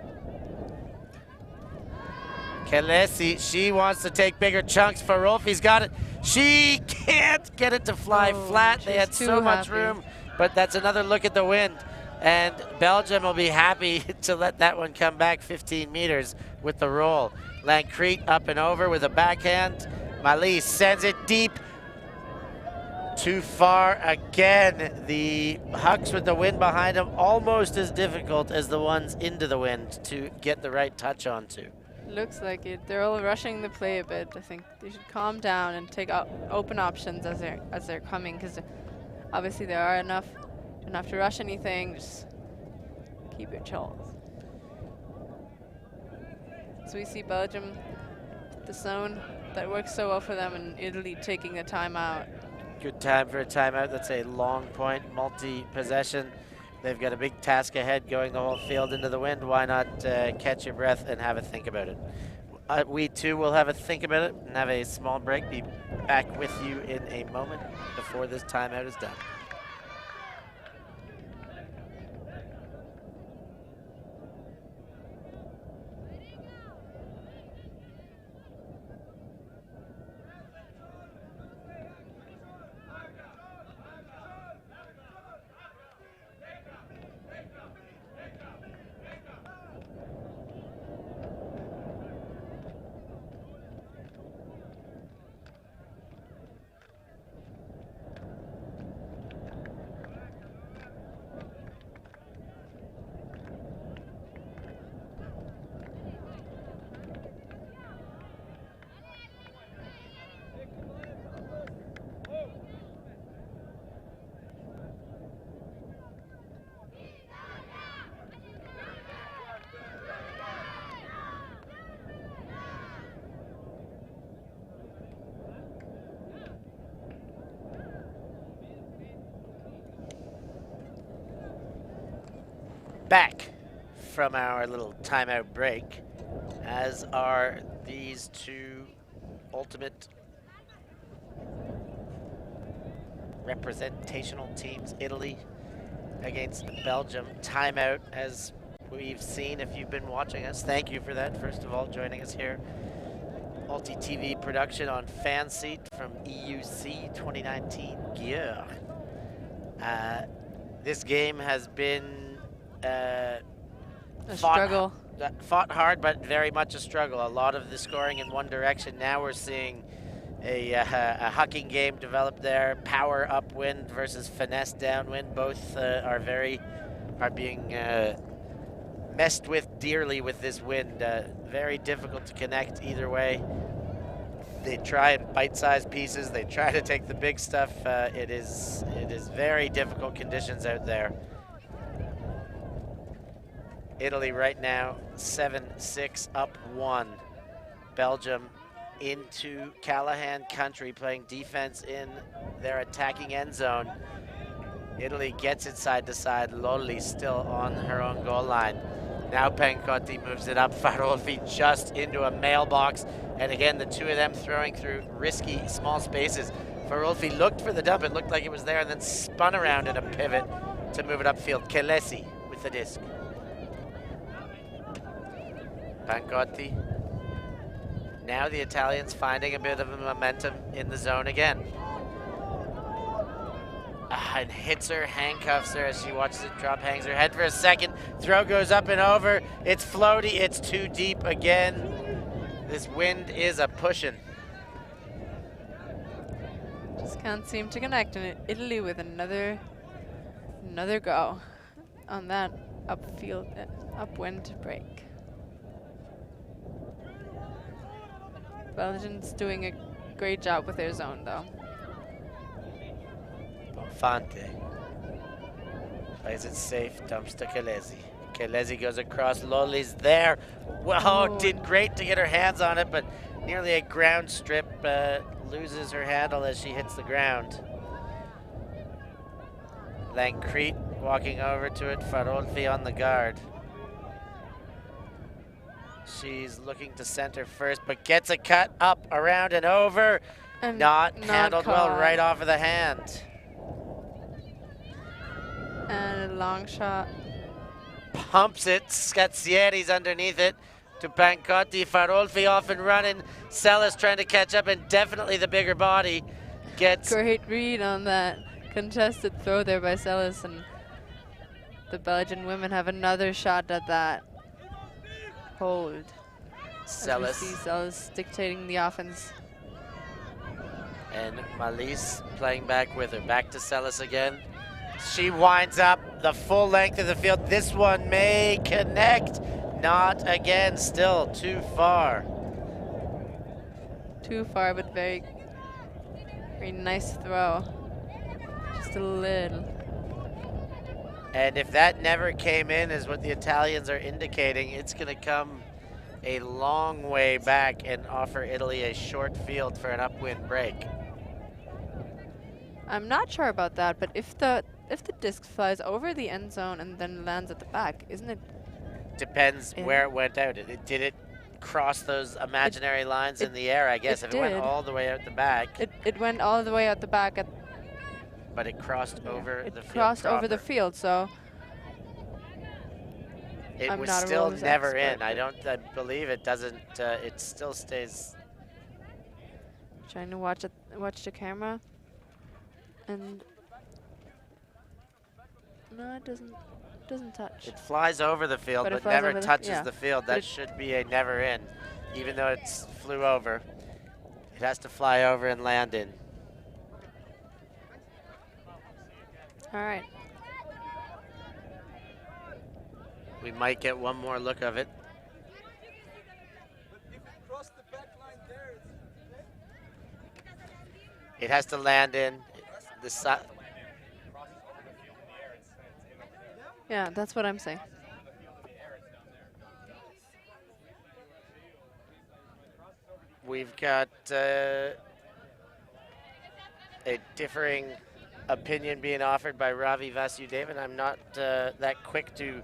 Calesi, she wants to take bigger chunks. Farolfi's got it. She can't get it to fly flat. They had so much room, but that's another look at the wind. And Belgium will be happy to let that one come back 15 meters with the roll. Lancrete up and over with a backhand. Malise sends it deep. Too far again. The hucks with the wind behind them, almost as difficult as the ones into the wind to get the right touch onto. Looks like it. They're all rushing the play a bit. I think they should calm down and take open options as they're coming, because obviously there are enough. Don't have to rush anything. Just keep your chill. So we see Belgium, the zone that works so well for them, and Italy taking a timeout. Good time for a timeout. That's a long point, multi-possession. They've got a big task ahead, going the whole field into the wind. Why not catch your breath and have a think about it? We too will have a think about it and have a small break. Be back with you in a moment before this timeout is done. Back from our little timeout break, as are these two ultimate representational teams, Italy against Belgium. Timeout, as we've seen if you've been watching us. Thank you for that, first of all, joining us here. Multi-TV production on Fan Seat from EUC 2019 gear. This game has been A struggle. Fought hard, but very much a struggle. A lot of the scoring in one direction. Now we're seeing a hucking game develop there. Power upwind versus finesse downwind. Both are being messed with dearly with this wind. Very difficult to connect either way. They try in bite-sized pieces. They try to take the big stuff. It is very difficult conditions out there. Italy right now 7-6 up 1. Belgium into Callahan country, playing defense in their attacking end zone. Italy gets it side to side. Lolli still on her own goal line. Now Pancotti moves it up. Farolfi just into a mailbox. And again, the two of them throwing through risky small spaces. Farolfi looked for the dump. It looked like it was there and then spun around in a pivot to move it upfield. Kelesi with the disc. Pancotti. Now the Italians finding a bit of a momentum in the zone again. And hits her, handcuffs her as she watches it drop, hangs her head for a second. Throw goes up and over. It's floaty, it's too deep again. This wind is a pushin'. Just can't seem to connect, and Italy with another go on that upwind break. Belgium's doing a great job with their zone, though. Bonfante plays it safe, dumps to Kelesi. Kelesi goes across, Lolli's there. Wow, did great to get her hands on it, but nearly a ground strip, loses her handle as she hits the ground. Lancrete walking over to it, Farolfi on the guard. She's looking to center first, but gets a cut up, around, and over. And not handled well, caught. right off of the hand. And a long shot. Pumps it, Scazzieri's underneath it to Pancotti. Farolfi off and running. Sellis trying to catch up, and definitely the bigger body gets... Great read on that contested throw there by Sellis, and the Belgian women have another shot at that hold. Sellis. See Sellis dictating the offense. And Malise playing back with her. Back to Sellis again. She winds up the full length of the field. This one may connect. Not again, still too far. Too far, but very, very nice throw. Just a little. And if that never came in, is what the Italians are indicating, it's going to come a long way back and offer Italy a short field for an upwind break. I'm not sure about that, but if the disc flies over the end zone and then lands at the back, isn't it? Depends where it went out. Did it cross those imaginary lines in the air, I guess. If it went did. all the way out the back, It went all the way out the back. but it crossed over the It field crossed over the proper. field, so It I'm was not a still rules never expert, in. I believe it doesn't. It still stays. trying to watch the camera, and no, it doesn't touch. It flies over the field, But it but flies never over touches the field. But That it- should be a never in, even though it flew over. It has to fly over and land in. All right. We might get one more look of it. It has to land in the side. Yeah, that's what I'm saying. We've got a differing opinion being offered by Ravi Vasudevan. I'm not that quick to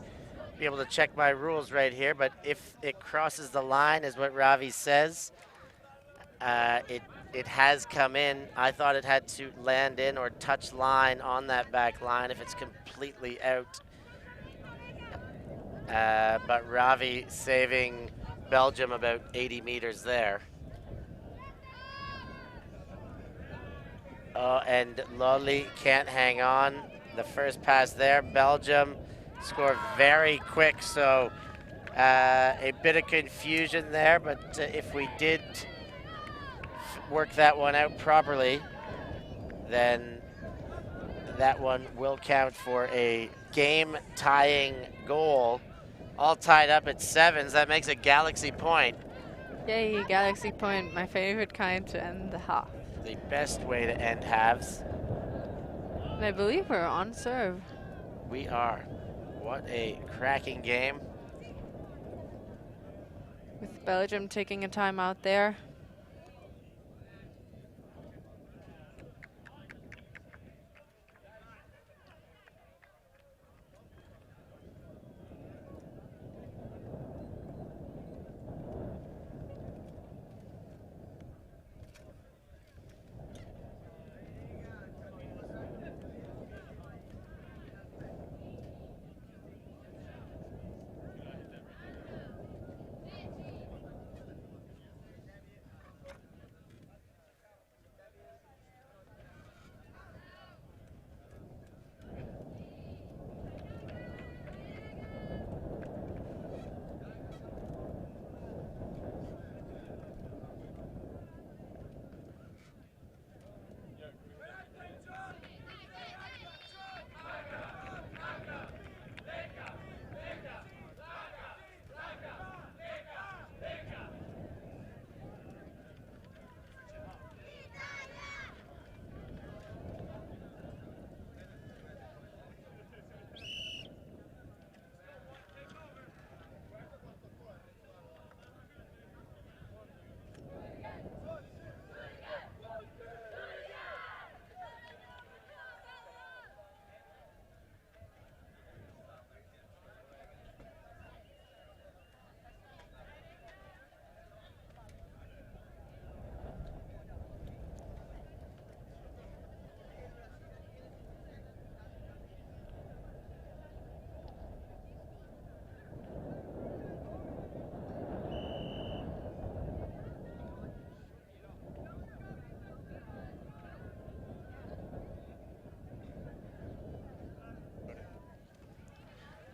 be able to check my rules right here, but if it crosses the line, is what Ravi says, it has come in. I thought it had to land in or touch line on that back line if it's completely out. But Ravi saving Belgium about 80 meters there. Oh, and Lolly can't hang on. The first pass there, Belgium scored very quick, so a bit of confusion there, but if we did work that one out properly, then that one will count for a game-tying goal. All tied up at 7s. That makes a Galaxy point. Yay, Galaxy point, my favorite kind to end the half. The best way to end halves. And I believe we're on serve. We are. What a cracking game. With Belgium taking a timeout there.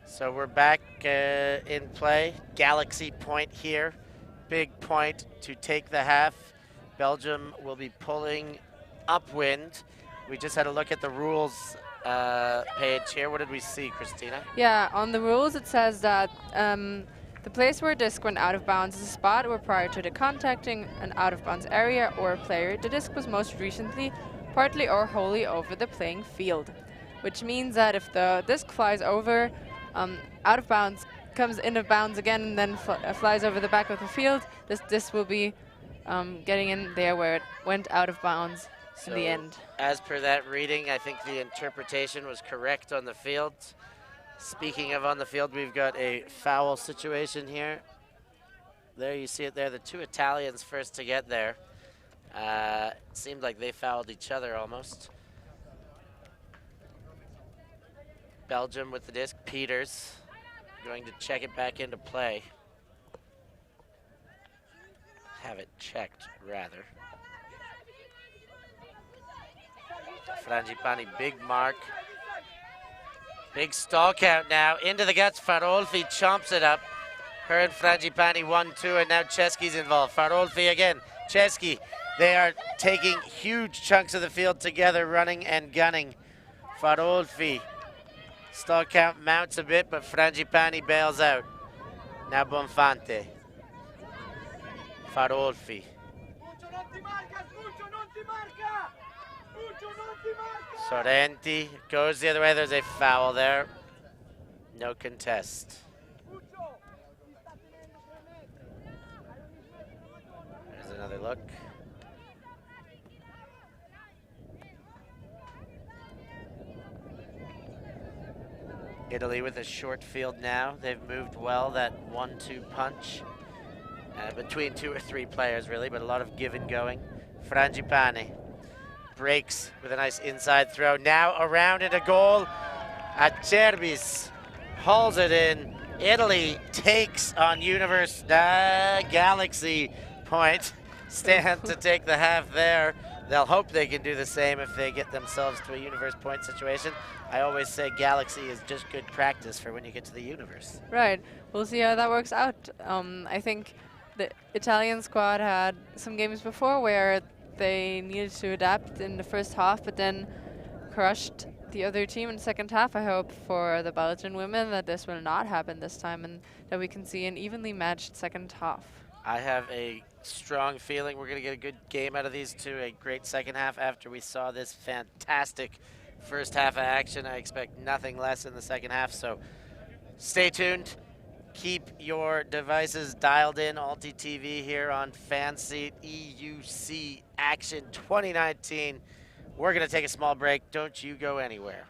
So we're back in play. Galaxy point here. Big point to take the half. Belgium will be pulling upwind. We just had a look at the rules page here. What did we see, Christina? Yeah, on the rules it says that the place where a disc went out of bounds is a spot where prior to the contacting an out of bounds area or a player, the disc was most recently partly or wholly over the playing field. Which means that if the disc flies over out of bounds, comes into bounds again, and then flies over the back of the field, this will be getting in there where it went out of bounds in the end. As per that reading, I think the interpretation was correct on the field. Speaking of on the field, we've got a foul situation here. there you see it there. The two Italians first to get there. Seemed like they fouled each other almost. Belgium with the disc. Peters going to check it back into play. Have it checked, rather. Frangipani, big mark. Big stall count now. Into the guts. Farolfi chomps it up. Her and Frangipani 1-2, and now Ceschi's involved. Farolfi again. Ceschi. They are taking huge chunks of the field together, running and gunning. Farolfi. Stall count mounts a bit, but Frangipani bails out. Now Bonfante. Farolfi. Sorrenti goes the other way. There's a foul there. No contest. There's another look. Italy with a short field now. They've moved well, that 1-2 punch. Between 2 or 3 players, really, but a lot of give and going. Frangipani breaks with a nice inside throw. Now around into goal. Acerbis hauls it in. Italy takes on Universe Galaxy point. Stand to take the half there. They'll hope they can do the same if they get themselves to a Universe point situation. I always say Galaxy is just good practice for when you get to the Universe. Right. We'll see how that works out. I think the Italian squad had some games before where they needed to adapt in the first half, but then crushed the other team in the second half. I hope for the Belgian women that this will not happen this time and that we can see an evenly matched second half. I have a strong feeling we're going to get a good game out of these two, a great second half after we saw this fantastic first half of action. I expect nothing less in the second half, so stay tuned. Keep your devices dialed in, Alti TV here on FanSeat EUC Action 2019. We're going to take a small break. Don't you go anywhere.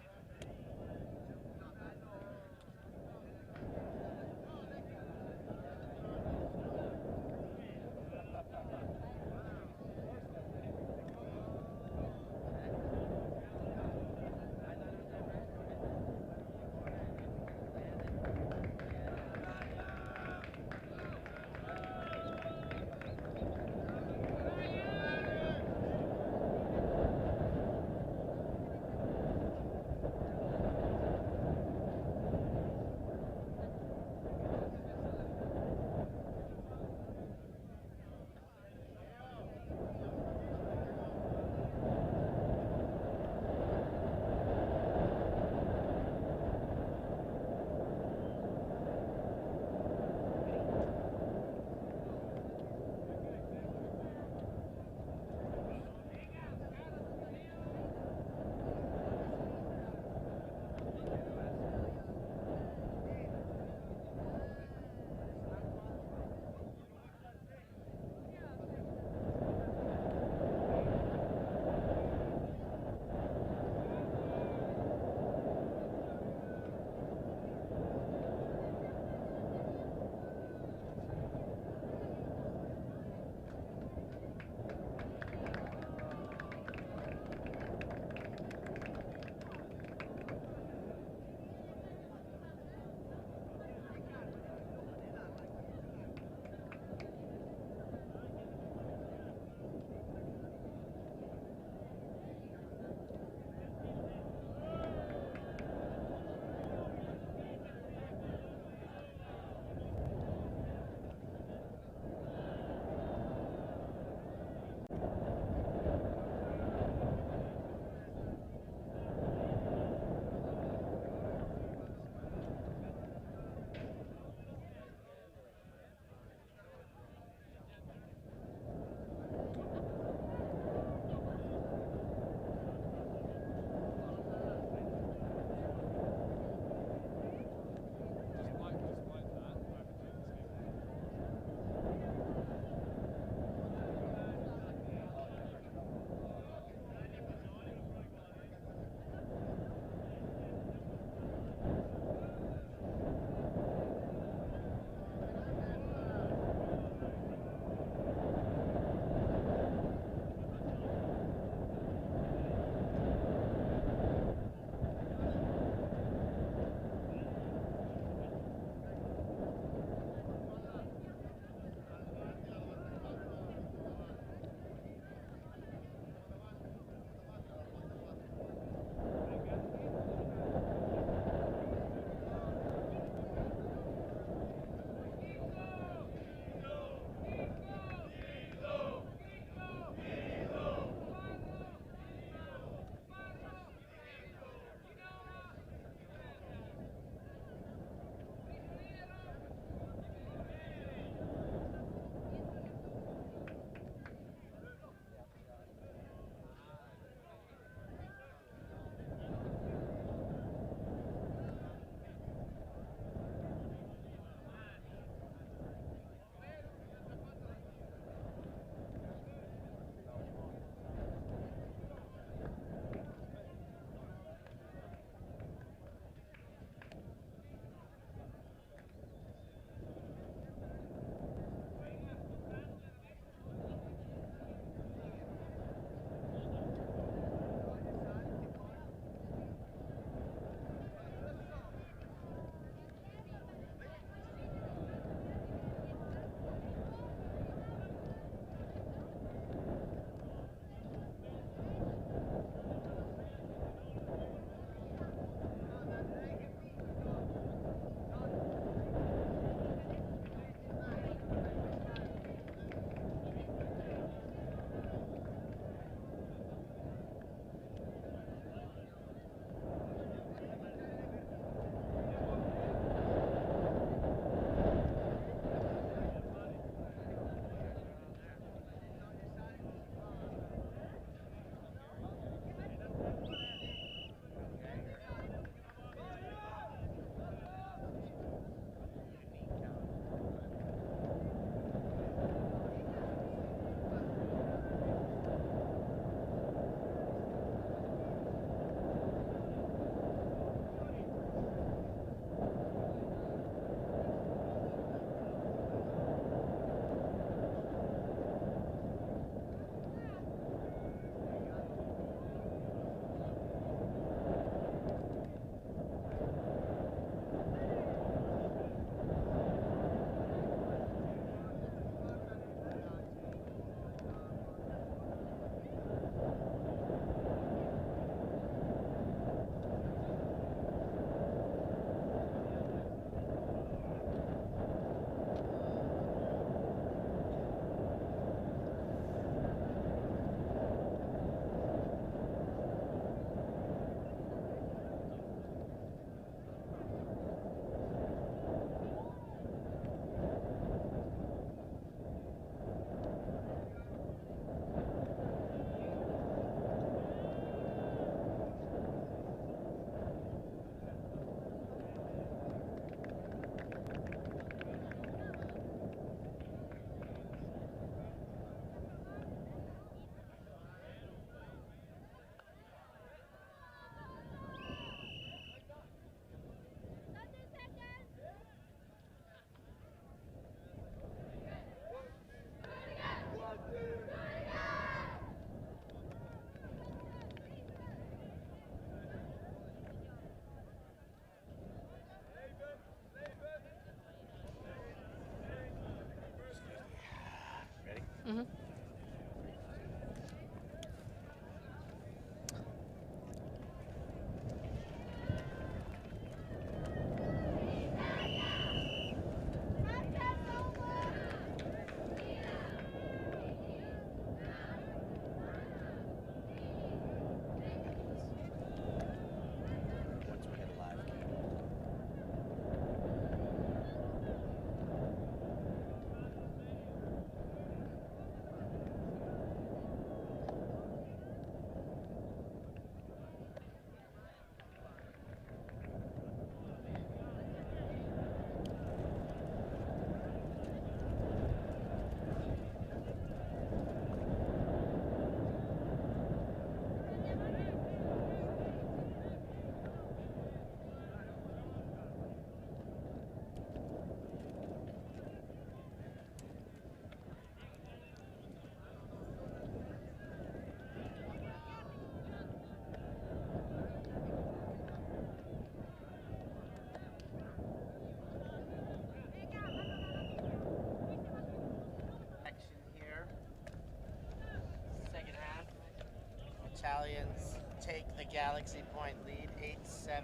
Italians take the Galaxy point lead, 8-7.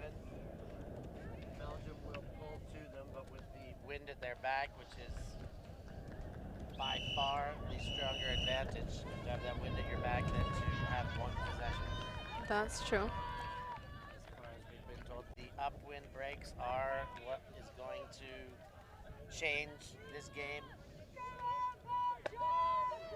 Belgium will pull to them, but with the wind at their back, which is by far the stronger advantage to have that wind at your back than to have one possession. That's true. As far as we've been told, the upwind breaks are what is going to change this game.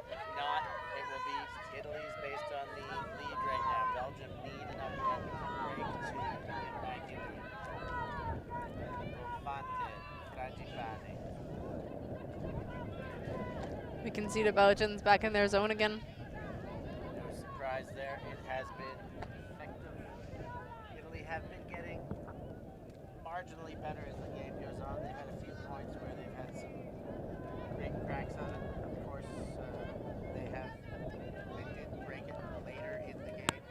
If not, it will be Italy's based on the lead right now. Belgium need an upwind break to get back in the Infante, Frangipane. We can see the Belgians back in their zone again. No surprise there. It has been effective. Italy have been getting marginally better as the game goes on. They've had a few points where they've had some big cracks on it. Of course, they did break it later in the game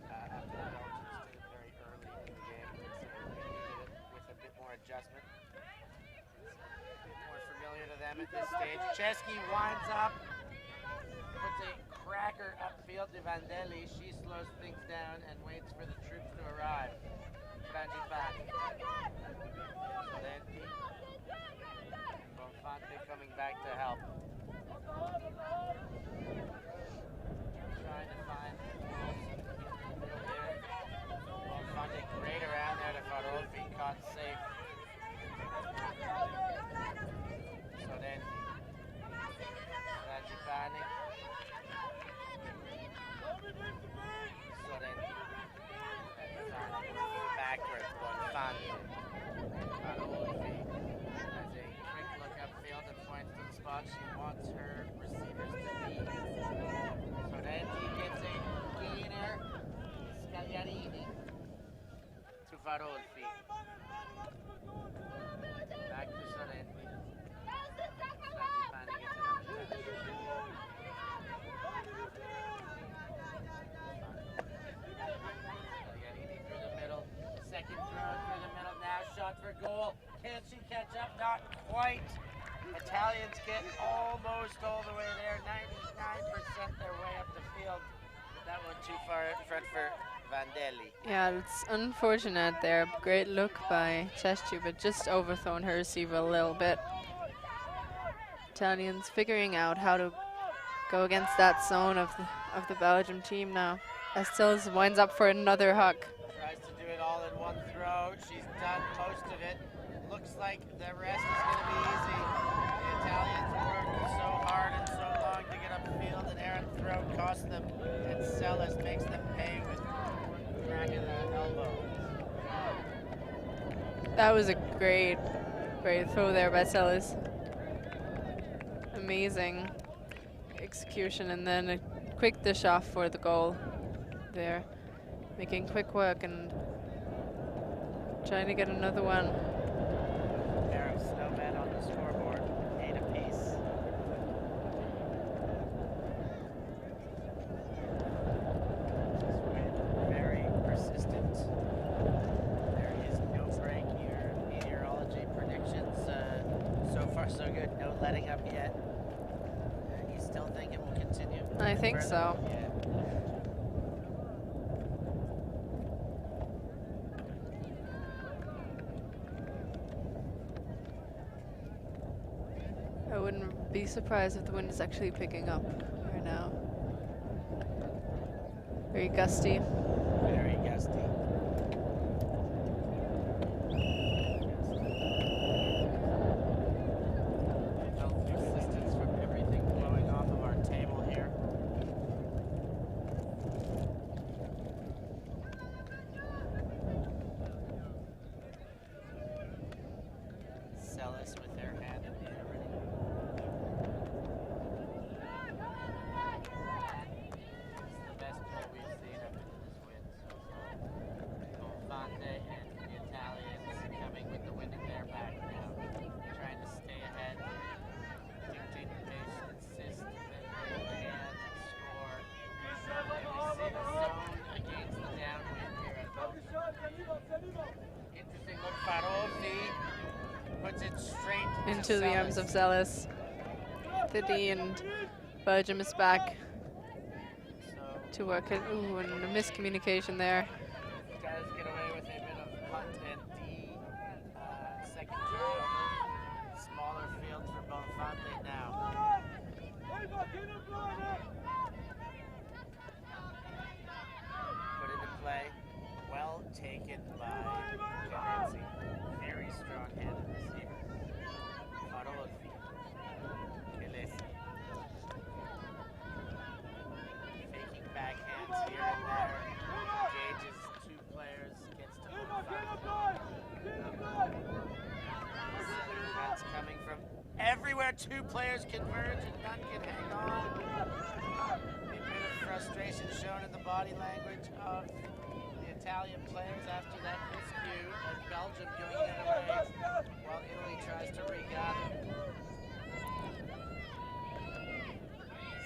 after the Belgians did it very early in the game. So they needed it with a bit more adjustment. It's a bit more familiar to them at this stage. Chesky winds up, puts a cracker upfield to Vandelli. She slows things down and waits for the troops to arrive. Frangipane. Solenti. Bonfante coming back to help. Trying to find the middle there. Bonfante great around there to Farolfi, caught safe. Solenti. Frangipane. Sorrenti. Backwards, Bonfante. Farolfi has a quick look upfield and points to the spot she wants her receivers to be. Sorrenti gets a gainer. Scagliarini to Farolfi. Back to Sorrenti. Frangipane gets another touch. Scagliarini through the middle. Second throw through the middle. Now shot for goal. Can she catch up? Not quite. Italians get almost all the way there. 99% their way up the field. That one too far in front for Vandelli. Yeah, it's unfortunate there. Great look by Chesky, but just overthrown her receiver a little bit. Italians figuring out how to go against that zone of the Belgium team now. Estes winds up for another huck. Tries to do it all in one throw. She's done most of it. Looks like the rest is going to be easy. The Italians worked so hard and so long to get upfield. An errant throw cost them, and Celis makes them pay with one crack of the elbow. That was a great throw there by Celis. Amazing execution, and then a quick dish off for the goal there. Making quick work and trying to get another one. Pair of snowmen on the scoreboard, 8 apiece. This wind, very persistent. There is no break here. Meteorology predictions, so far so good. No letting up yet. You still think it will continue? I think further? so. Yeah. I wouldn't be surprised if the wind is actually picking up right now. Very gusty. Very gusty. Felt resistance from everything blowing off of our table here. Celis with their hand in the air ready. It's the best play we've seen up into this wind so far. Bonfante and the Italians coming with the wind at their back now, trying to stay ahead, dictate the pace, insist that they hold the hand and score. And we see the zone against the downwind here at Belgium. Interesting look, Farolfi puts it straight Into the arms of Celis. The D and Belgium is back. So to work it. Ooh, and a miscommunication there. Does get away with a bit of punt and D. Second turnover. Smaller field for Bonfante now. Put into play. Well taken by Kenrenzi. Very strong handed receiver. Arolfi. Kelesi. Faking backhands here and there. Engages two players. Gets to That's coming from everywhere. Two players converge and none can hang on. A bit of frustration shown in the body language of the Italian players after that miscue as Belgium giving it away while Italy tries to regather.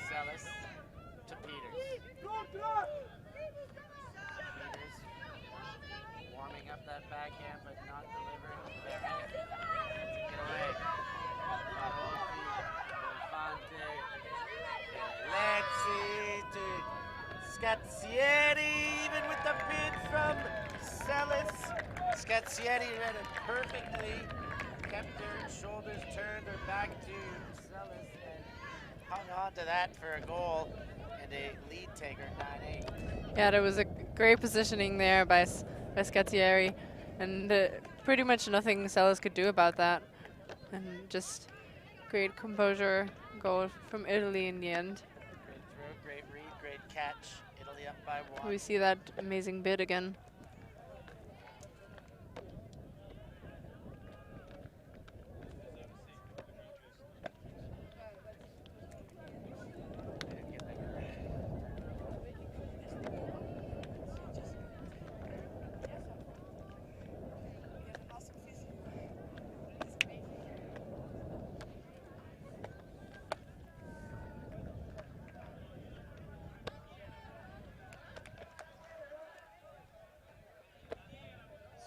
Celis to Peters. Peters warming up that backhand but not delivering. Get away. Bonfante. Lexi to Scazzieri, even with the bid from Celis. Scazzieri read it perfectly. Kept her shoulders turned, her back to Celis, and hung on to that for a goal and a lead taker, 9-8. Yeah, there was a great positioning there by Scazzieri, and pretty much nothing Celis could do about that. And just great composure goal from Italy in the end. Great throw, great read, great catch. Italy up by 1. We see that amazing bid again.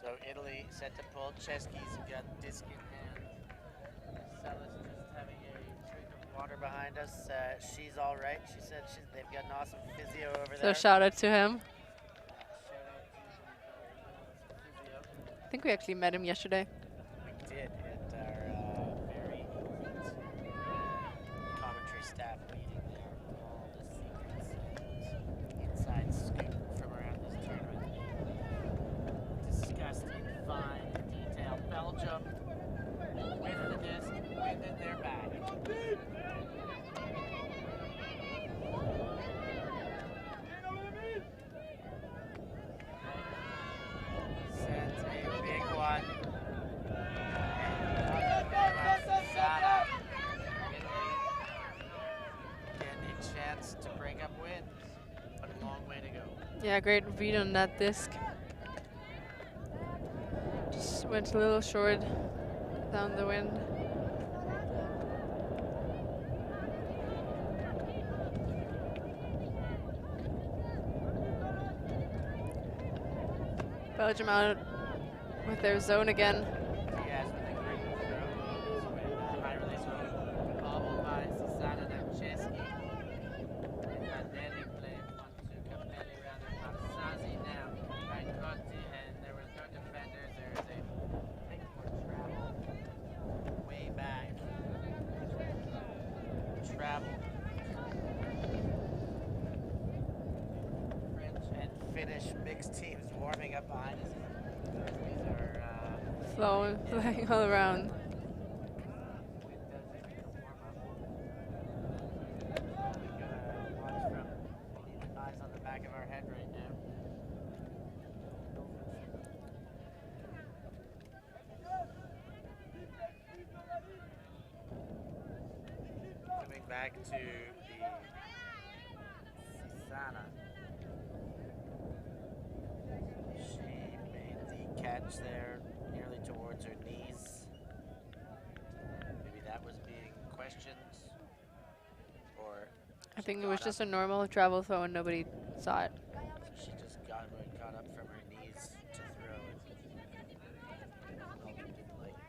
So Italy set to pull. Chesky's got disc in hand. Celis just having a drink of water behind us. She's all right. She said they've got an awesome physio over So there. shout out to him. Shout out to physio. I think we actually met him yesterday. We did at our very commentary staff meeting there. All the secrets and inside scoop from around this tournament. Discussed in fine detail. Belgium with the disc, wind in their back. Sends a big one. Zana. Italy getting a chance to break up wins, but a long way to go. Yeah, great read on that disc. Just went a little short down the wind. Belgium out with their zone again. Diaz with a great throw. High release roll. Bobbled by Susana Namcheski. Danelli played one to Capelli rather. Marsazi now. By Conti, and there was no defenders. There's a big more travel. Way back. Travel. French and Finnish mixed teams warming up behind us. These are Flowing, flying all around. Eyes on the back of our head right now. Coming back to the Susana. She made the catch there nearly towards her knees. Maybe that was being questioned, or I think it was just a normal travel throw and nobody saw it. she just got up from her knees to throw it. Belgium didn't like it.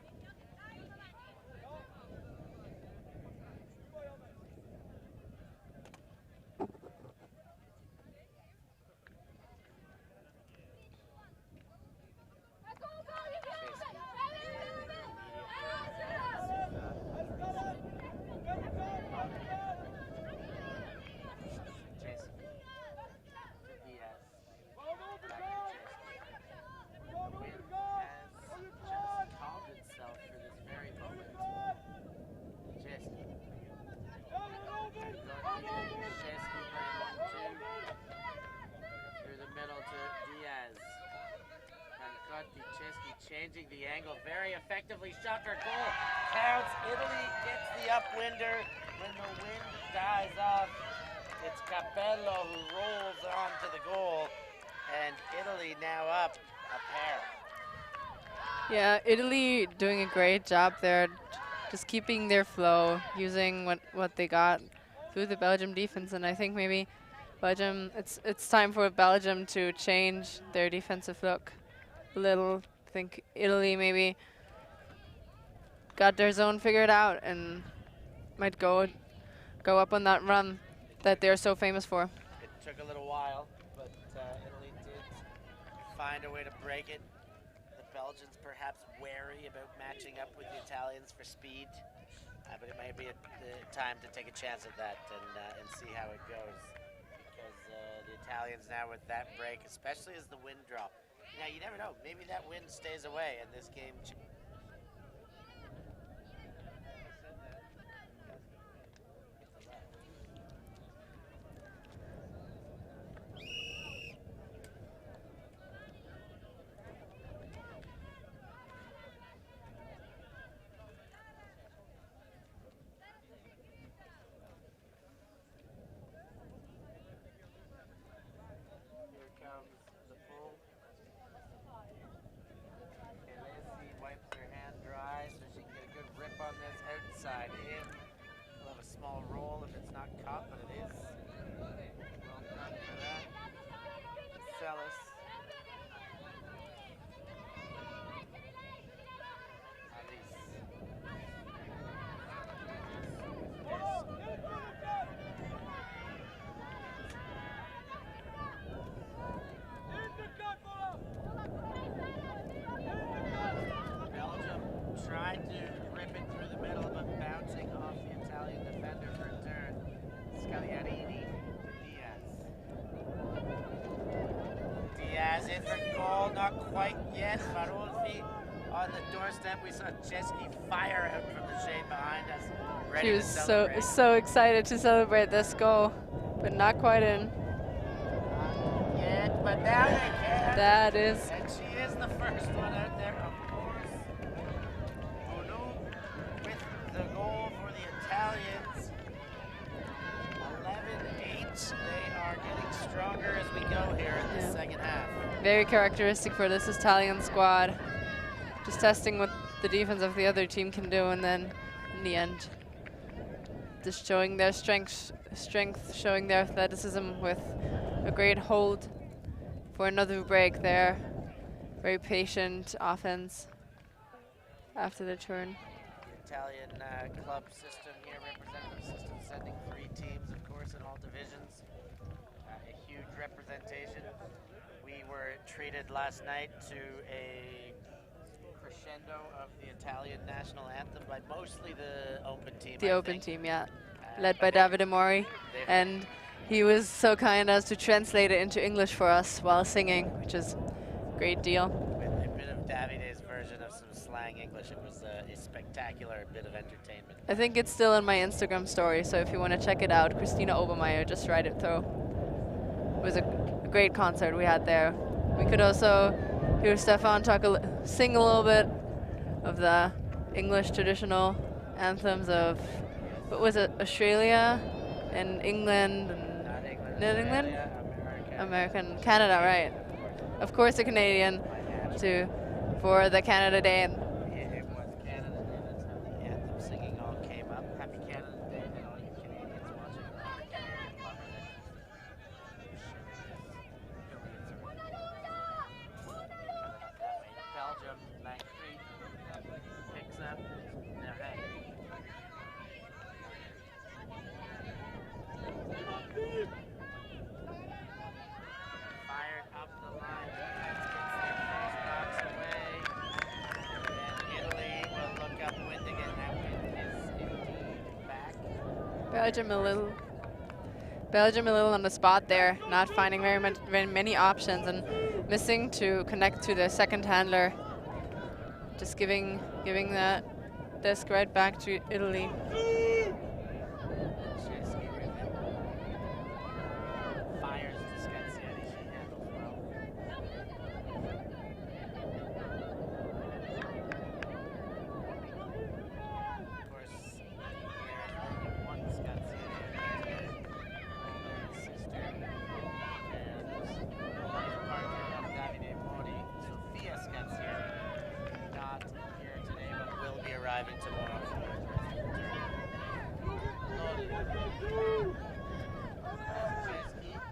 changing the angle very effectively. Shot for goal. Counts. Italy gets the upwinder. When the wind dies off, it's Capello who rolls onto the goal. And Italy now up a pair. Yeah, Italy doing a great job there, just keeping their flow, using what they got through the Belgium defense. And I think maybe Belgium, it's time for Belgium to change their defensive look a little. I think Italy maybe got their zone figured out and might go up on that run that they're so famous for. It took a little while, but Italy did find a way to break it. The Belgians perhaps wary about matching up with the Italians for speed, but it may be a time to take a chance at that and see how it goes. Because the Italians now with that break, especially as the wind drop. Now you never know, maybe that wind stays away and this game on this outside in. We'll have a small roll if it's not caught, but it is. Well done for that. Celis. Belgium tried to rip it through the middle, but bouncing off the Italian defender for a turn. Scagliarini to Diaz. Diaz in for goal, not quite yet. Barolfi on the doorstep. We saw Chesky fire out from the shade behind us. Ready She was to celebrate. so excited to celebrate this goal, but not quite in. Not yet, but now they can. That is. And she is the first one out there, of course. Boulou with the goal for the Italians. 11-8. They are getting stronger as we go here in the second half. Very characteristic for this Italian squad. Just testing what the defense of the other team can do, and then in the end, just showing their strength, showing their athleticism with a great hold for another break there. Very patient offense after the turn. The Italian club system here, representative system, sending 3 teams, of course, in all divisions. A huge representation. We were treated last night to a crescendo of the Italian national anthem by mostly the open team. The I open think. team, yeah. Led by Davide Mori. And he was so kind as to translate it into English for us while singing, which is a great deal. With a bit of Davide's version of some slang English, it was a spectacular bit of entertainment. I think it's still on my Instagram story, so if you want to check it out, Christina Obermeier, just write it through. It was a great concert we had there. We could also hear Stefan sing a little bit of the English traditional anthems of, what was it, Australia and England and Not England? Australia, American, Canada, right? Of course, a Canadian for the Canada Day. It was Canada Day, that's how the anthem singing all came up. Happy Canada Day to all you Canadians watching. Belgium, 9-3, picks up their head. Fired up the line. Defense gets their first box away. And Italy will look upwind again. That wind is indeed back. Belgium a little on the spot there, not finding very many options and missing to connect to the second handler. Just giving that disc right back to Italy. Chesky with it. Fires to Scagliarini. She handles well. arriving tomorrow.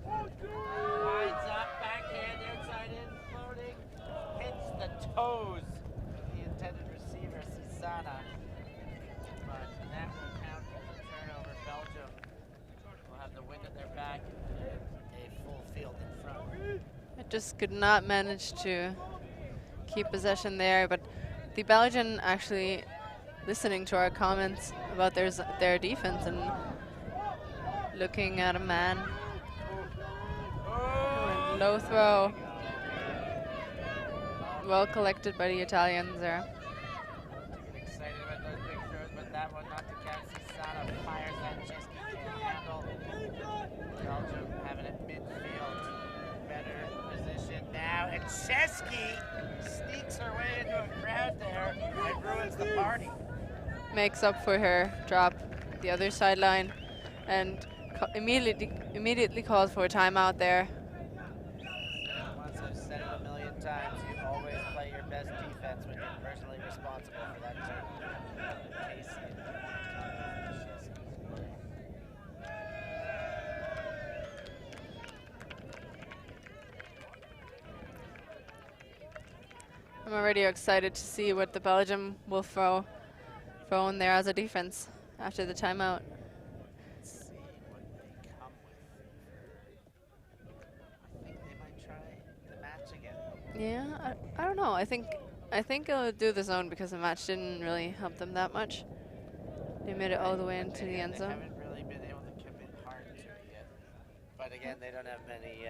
Lines up, backhand, outside in, floating, hits the toes of the intended receiver, Sisana. But that will count as a turnover. Belgium will have the wind at their back, a full field in front. It just could not manage to keep possession there, but the Belgian actually listening to our comments about their defense and looking at a man. Low throw. Well collected by the Italians there. Excited about those big throws, but that one not to catch. Sisana fires that Chesky can't handle. Belgium having it midfield. Better position now, and Chesky sneaks her way into a crowd there and ruins the party. Makes up for her drop the other sideline and immediately calls for a timeout there. Once I've said it a million times, you always play your best defense when you're personally responsible for that team. Casey and I'm already excited to see what the Belgium will throw in there as a defense after the timeout. Let's see what they come with. I think they might try the match again. Yeah, I don't know. I think it'll do the zone because the match didn't really help them that much. They made it all the way into the end They zone. haven't really been able to commit hard to it yet. But again, they don't have many.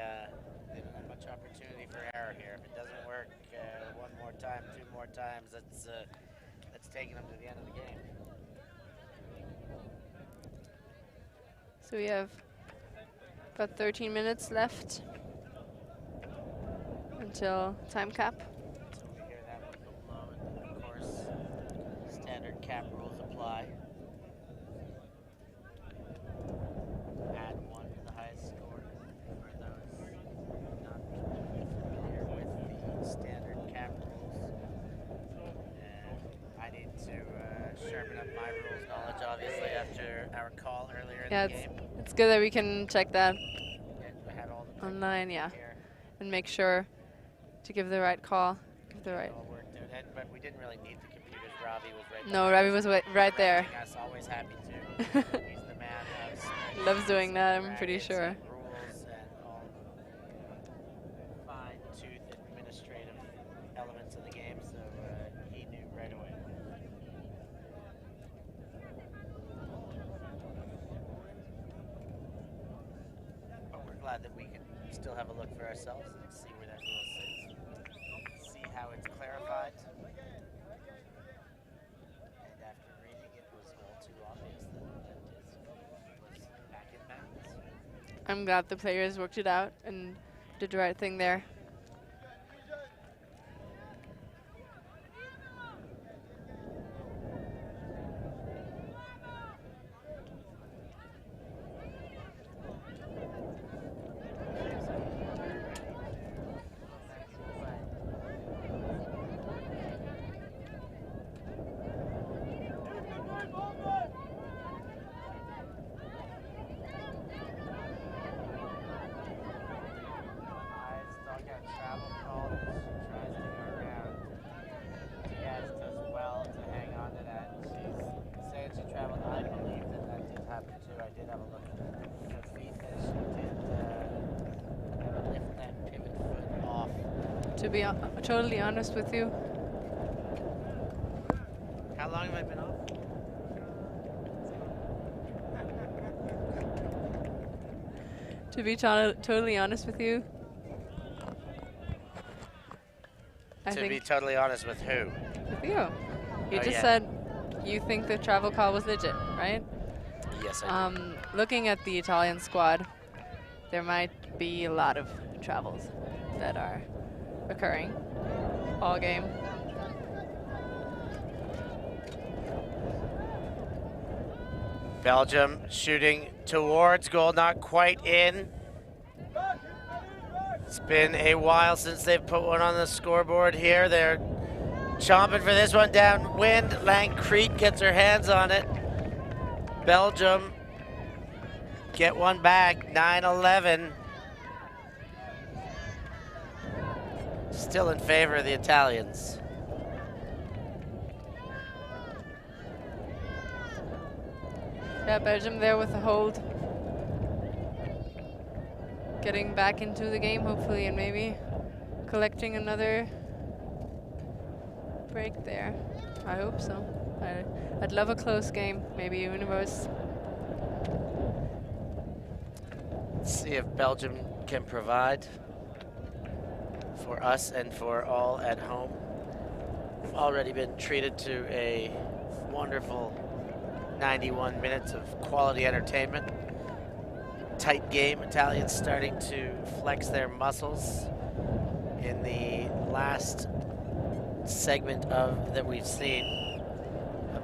They don't have much opportunity for error here. If it doesn't work one more time, two more times, that's taking them to the end of the game. So we have about 13 minutes left until time cap. So we hear that one go low, and of course, standard cap rules apply. Add one to the highest score for those not familiar with the standard cap rules. And I need to sharpen up my rules knowledge, obviously, after our call earlier in Yeah, the game. it's good that we can check that And we had all the online, yeah, here. and make sure to give the right call, give the right. It all worked out, but we didn't really need the computers. Ravi was right No, behind Ravi us, was right there. correcting us, always happy to. He's the man of Loves doing that, I'm spreadsheets, pretty brackets, sure. and rules and all fine-tooth administrative elements of the game, so he knew right away. But we're glad that we can still have a look for ourselves and see where that rule sits. See how it's clarified. And after reading it, was all too obvious that was back in bounds. I'm glad the players worked it out and did the right thing there. To be totally honest with you, How long have I been off? to be totally honest with you, I To think be totally honest with who? with you. You Oh, just yeah. said you think the travel call was legit, right? Yes, I do. Looking at the Italian squad, there might be a lot of travels that are occurring all game. Belgium shooting towards goal, not quite in. It's been a while since they've put one on the scoreboard here. They're chomping for this one downwind. Langkriet gets her hands on it. Belgium get one back, 9-11. Still in favor of the Italians. Yeah, Belgium there with a hold. Getting back into the game, hopefully, and maybe collecting another break there. I hope so. I'd love a close game, maybe universe. Let's see if Belgium can provide for us and for all at home. We've already been treated to a wonderful 91 minutes of quality entertainment. Tight game. Italians starting to flex their muscles in the last segment of that we've seen.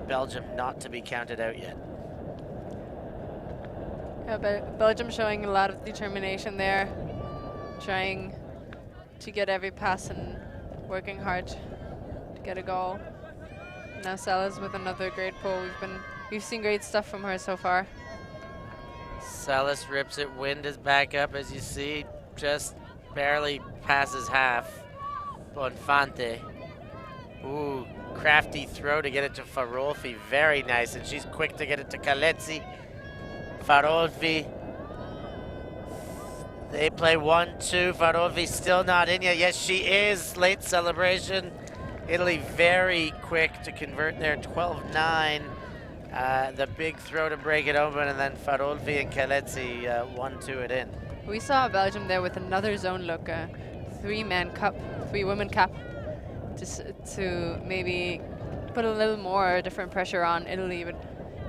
Belgium not to be counted out yet. Yeah, but Belgium showing a lot of determination there, trying to get every pass and working hard to get a goal. Now Salas with another great pull. We've seen great stuff from her so far. Salas rips it. Wind is back up, as you see, just barely passes half. Bonfante. Ooh, crafty throw to get it to Farolfi. Very nice, and she's quick to get it to Calezzi. Farolfi. They play 1-2. Farolfi still not in yet. Yes, she is. Late celebration. Italy very quick to convert there. 12-9. The big throw to break it open, and then Farolfi and Calezzi 1-2 it in. We saw Belgium there with another zone look, three-women cup, just to maybe put a little more different pressure on Italy, but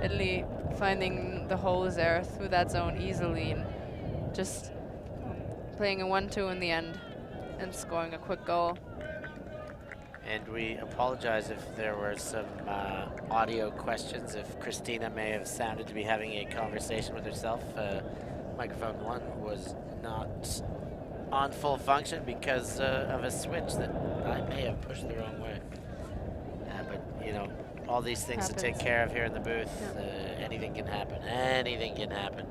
Italy finding the holes there through that zone easily and just playing a 1-2 in the end and scoring a quick goal. And we apologize if there were some audio questions, if Christina may have sounded to be having a conversation with herself. Microphone 1 was not on full function because of a switch that I may have pushed the wrong way. But, you know, all these things to take care of here in the booth. Anything can happen. Anything can happen.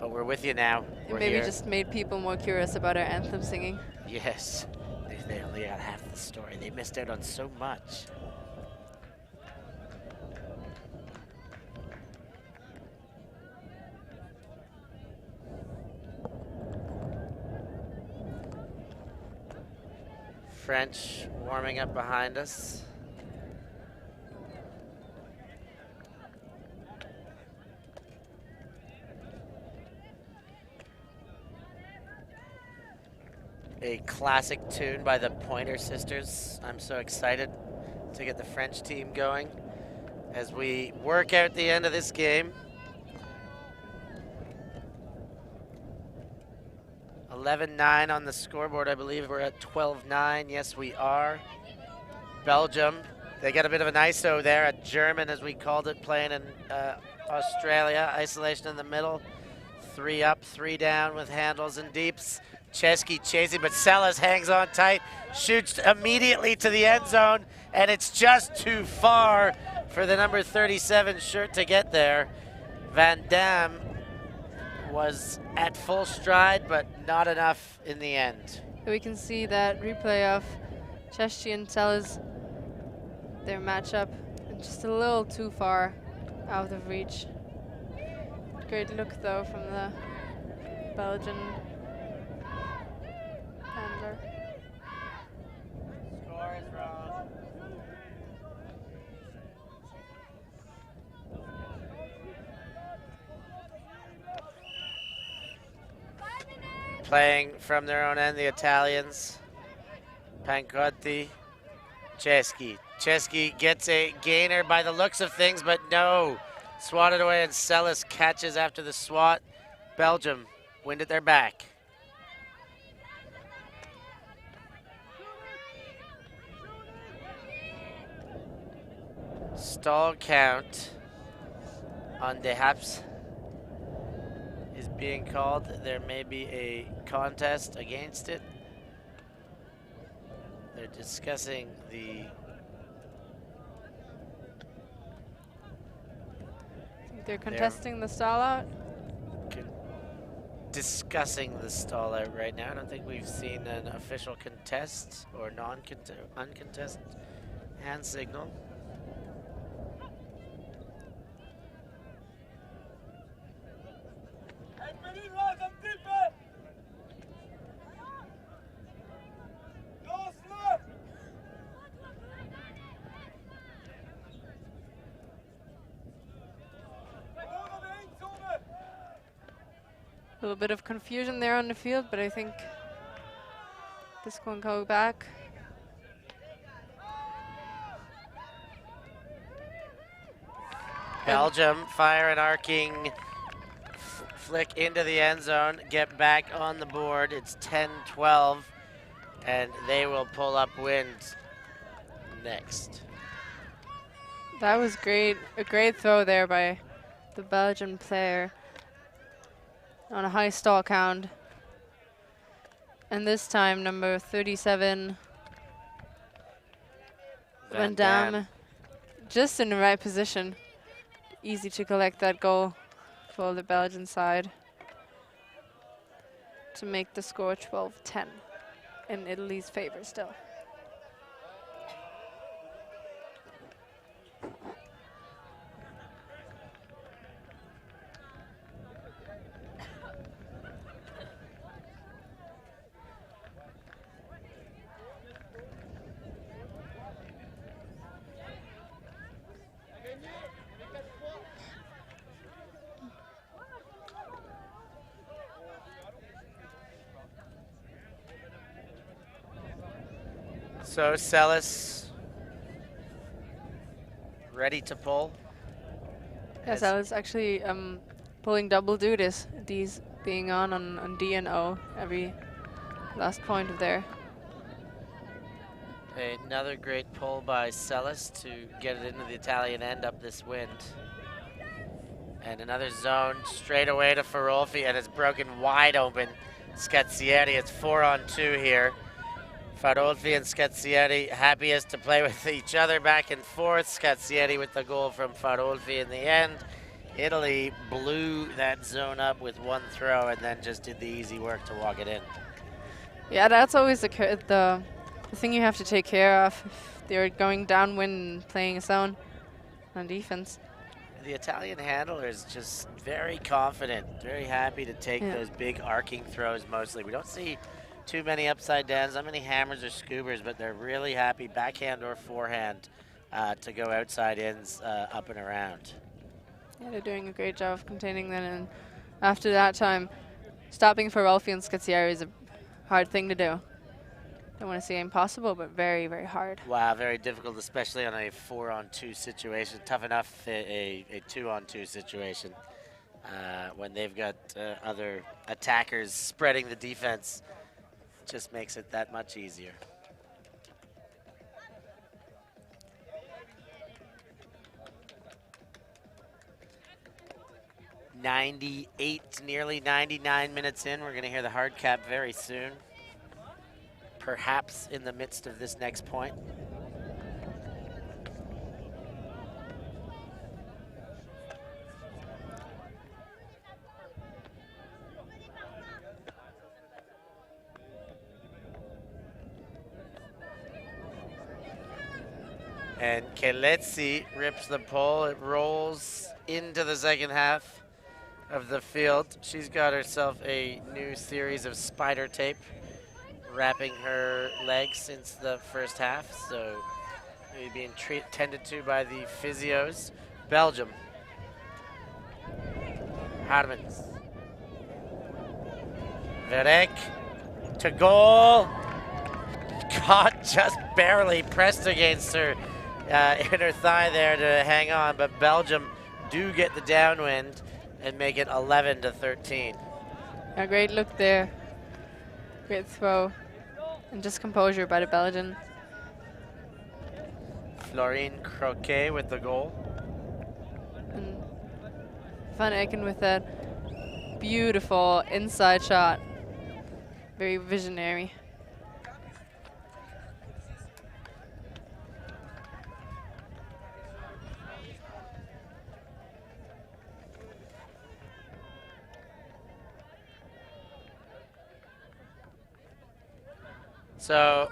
But we're with you now. We're maybe here. Just made people more curious about our anthem singing. Yes. They only got half the story. They missed out on so much. French warming up behind us. A classic tune by the Pointer Sisters. I'm so excited to get the French team going as we work out the end of this game. 11-9 on the scoreboard. I believe we're at 12-9. Yes, we are. Belgium, they got a bit of an ISO there, a German, as we called it, playing in Australia. Isolation in the middle. 3 up, 3 down with handles and deeps. Chesky chasing, but Salas hangs on tight, shoots immediately to the end zone, and it's just too far for the number 37 shirt to get there. Van Dam was at full stride, but not enough in the end. We can see that replay of Chesky and Salas, their matchup, just a little too far out of reach. Great look though from the Belgian handler. Score is wrong. Playing from their own end, the Italians. Pancotti, Chesky. Chesky gets a gainer by the looks of things, but no. Swatted away, and Salas catches after the swat. Belgium wind at their back. Stall count on De Haps is being called. There may be a contest against it. They're discussing the They're contesting the stall out. Discussing the stall out right now. I don't think we've seen an official contest or uncontested hand signal. A little bit of confusion there on the field, but I think this one go back. Belgium fire an arcing flick into the end zone, get back on the board. It's 10-12, and they will pull up wind next. That was great. A great throw there by the Belgian player on a high stall count. And this time, number 37, Van Dam, just in the right position. Easy to collect that goal for the Belgian side to make the score 12-10 in Italy's favor still. So Celis ready to pull. Yes, I was actually pulling double duties, these being on D and O every last point of there. Another great pull by Celis to get it into the Italian end up this wind. And another zone straight away to Ferolfi, and it's broken wide open. Scazzieri, it's 4-on-2 here. Farolfi and Scazzieri happiest to play with each other back and forth. Scazzieri with the goal from Farolfi in the end. Italy blew that zone up with one throw and then just did the easy work to walk it in. Yeah, that's always the thing you have to take care of if they're going downwind and playing a zone on defense. The Italian handler is just very confident, very happy to take those big arcing throws mostly. We don't see too many upside downs, not many hammers or scoobers, but they're really happy, backhand or forehand, to go outside ins up and around. Yeah, they're doing a great job of containing that, and after that time, stopping for Rolfi and Scazzieri is a hard thing to do. Don't want to say impossible, but very, very hard. Wow, very difficult, especially on a 4-on-2 situation. Tough enough a 2-on-2 situation when they've got other attackers spreading the defense. Just makes it that much easier. Nearly 99 minutes in. We're going to hear the hard cap very soon. Perhaps in the midst of this next point. And Kelezzi rips the pole. It rolls into the second half of the field. She's got herself a new series of spider tape wrapping her legs since the first half. So maybe being tended to by the physios. Belgium. Harmens. Verek to goal. Caught just barely, pressed against her. In her thigh there to hang on, but Belgium do get the downwind and make it 11-13. A great look there. Great throw. And just composure by the Belgian. Florine Croquet with the goal. And Van Eycken with that beautiful inside shot. Very visionary. So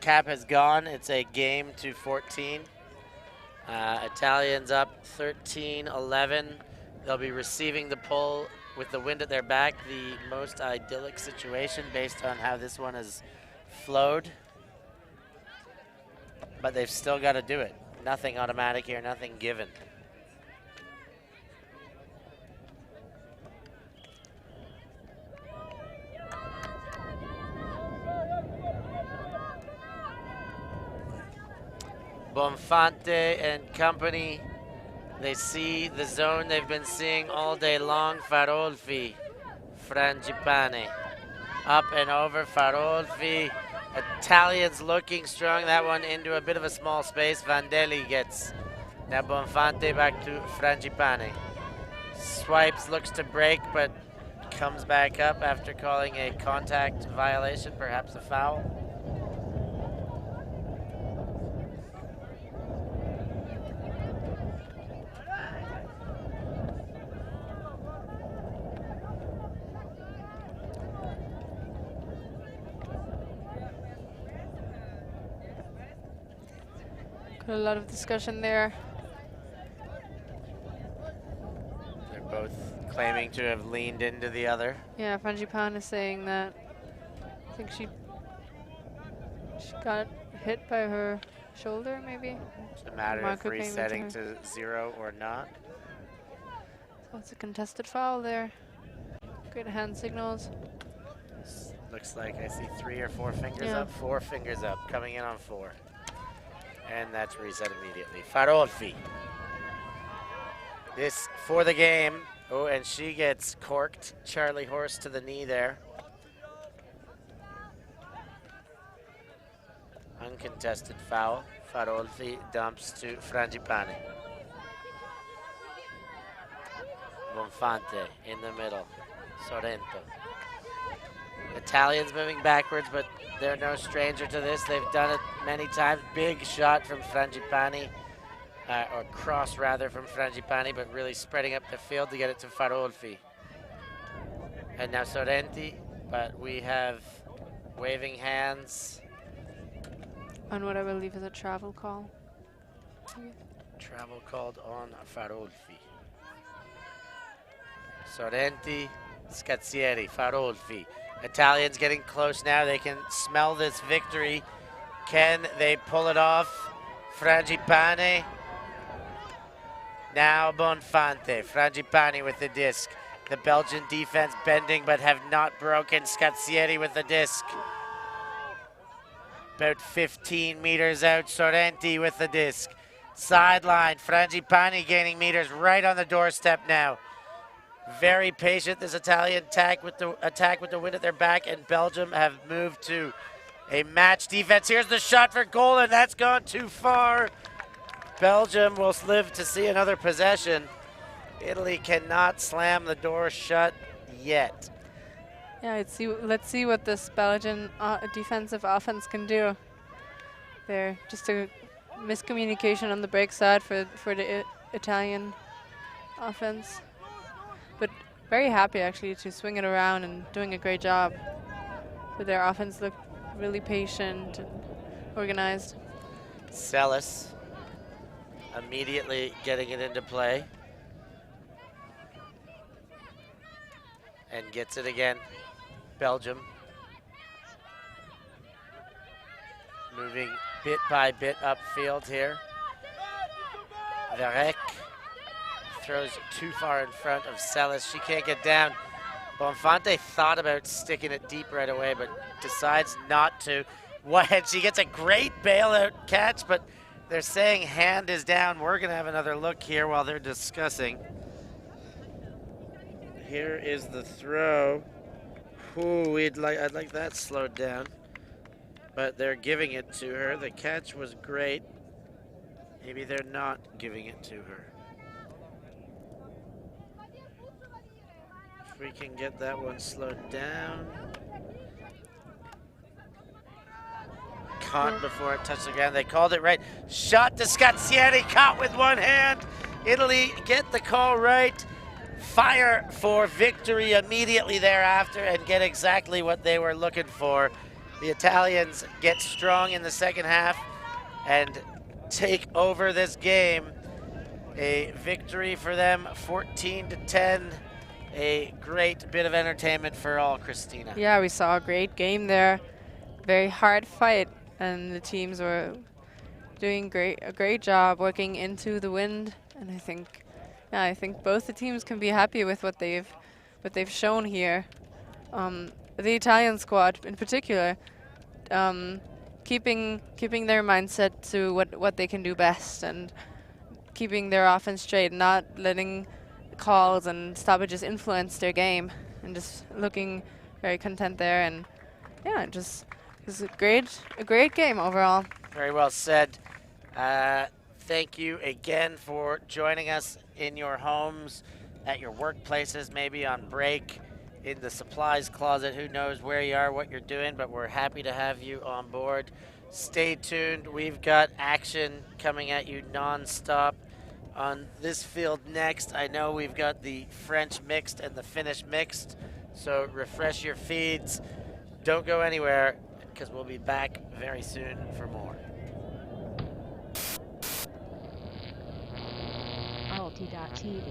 cap has gone. It's a game to 14. Italians up 13-11. They'll be receiving the pull with the wind at their back, the most idyllic situation based on how this one has flowed. But they've still got to do it. Nothing automatic here, nothing given. Bonfante and company, they see the zone they've been seeing all day long. Farolfi, Frangipane, up and over Farolfi. Italians looking strong, that one into a bit of a small space. Vandelli gets, now Bonfante back to Frangipane. Swipes, looks to break, but comes back up after calling a contact violation, perhaps a foul. A lot of discussion there. They're both claiming to have leaned into the other. Yeah, Frangipane is saying that. I think she got hit by her shoulder, maybe. It's a matter Marco of resetting to 0 or not. So it's a contested foul there. Good hand signals. Looks like I see 3 or 4 fingers Yeah. up, 4 fingers up, coming in on 4. And that's reset immediately. Farolfi. This for the game. Oh, and she gets corked. Charlie Horse to the knee there. Uncontested foul. Farolfi dumps to Frangipane. Bonfante in the middle. Sorrento. Italians moving backwards, but they're no stranger to this. They've done it many times. Big shot from Frangipane, or cross rather from Frangipane, but really spreading up the field to get it to Farolfi. And now Sorrenti, but we have waving hands. On what I believe is a travel call. Travel called on Farolfi. Sorrenti, Scazzieri, Farolfi. Italians getting close now. They can smell this victory. Can they pull it off? Frangipane. Now Bonfante. Frangipane with the disc. The Belgian defense bending but have not broken. Scazzieri with the disc. About 15 meters out. Sorrenti with the disc. Sideline. Frangipane gaining meters right on the doorstep now. Very patient, this Italian attack with the wind at their back, and Belgium have moved to a match defense. Here's the shot for goal, and that's gone too far. Belgium will live to see another possession. Italy cannot slam the door shut yet. Yeah, let's see what this Belgian defensive offense can do. There, just a miscommunication on the break side for the Italian offense. But very happy actually to swing it around and doing a great job. But their offense looked really patient and organized. Celis immediately getting it into play. And gets it again. Belgium. Moving bit by bit upfield here. Verek throws too far in front of Celis. She can't get down. Bonfante thought about sticking it deep right away, but decides not to. And she gets a great bailout catch, but they're saying hand is down. We're going to have another look here while they're discussing. Here is the throw. Ooh, I'd like that slowed down. But they're giving it to her. The catch was great. Maybe they're not giving it to her. If we can get that one slowed down. Caught before it touched the ground. They called it right. Shot to Scazzieri, caught with one hand. Italy get the call right. fire for victory immediately thereafter and get exactly what they were looking for. The Italians get strong in the second half and take over this game. A victory for them, 14-10. A great bit of entertainment for all, Christina. Yeah, we saw a great game there. Very hard fight, and the teams were doing a great job working into the wind. And I think both the teams can be happy with what they've shown here. The Italian squad, in particular, keeping their mindset to what they can do best and keeping their offense straight, not letting calls and stoppages influence their game, and just looking very content there. And yeah, it was a great game overall. Very well said. Thank you again for joining us in your homes, at your workplaces, maybe on break, in the supplies closet. Who knows where you are, what you're doing, but we're happy to have you on board. Stay tuned. We've got action coming at you non-stop on this field next. I know we've got the French mixed and the Finnish mixed, so refresh your feeds. Don't go anywhere, because we'll be back very soon for more. Alti.tv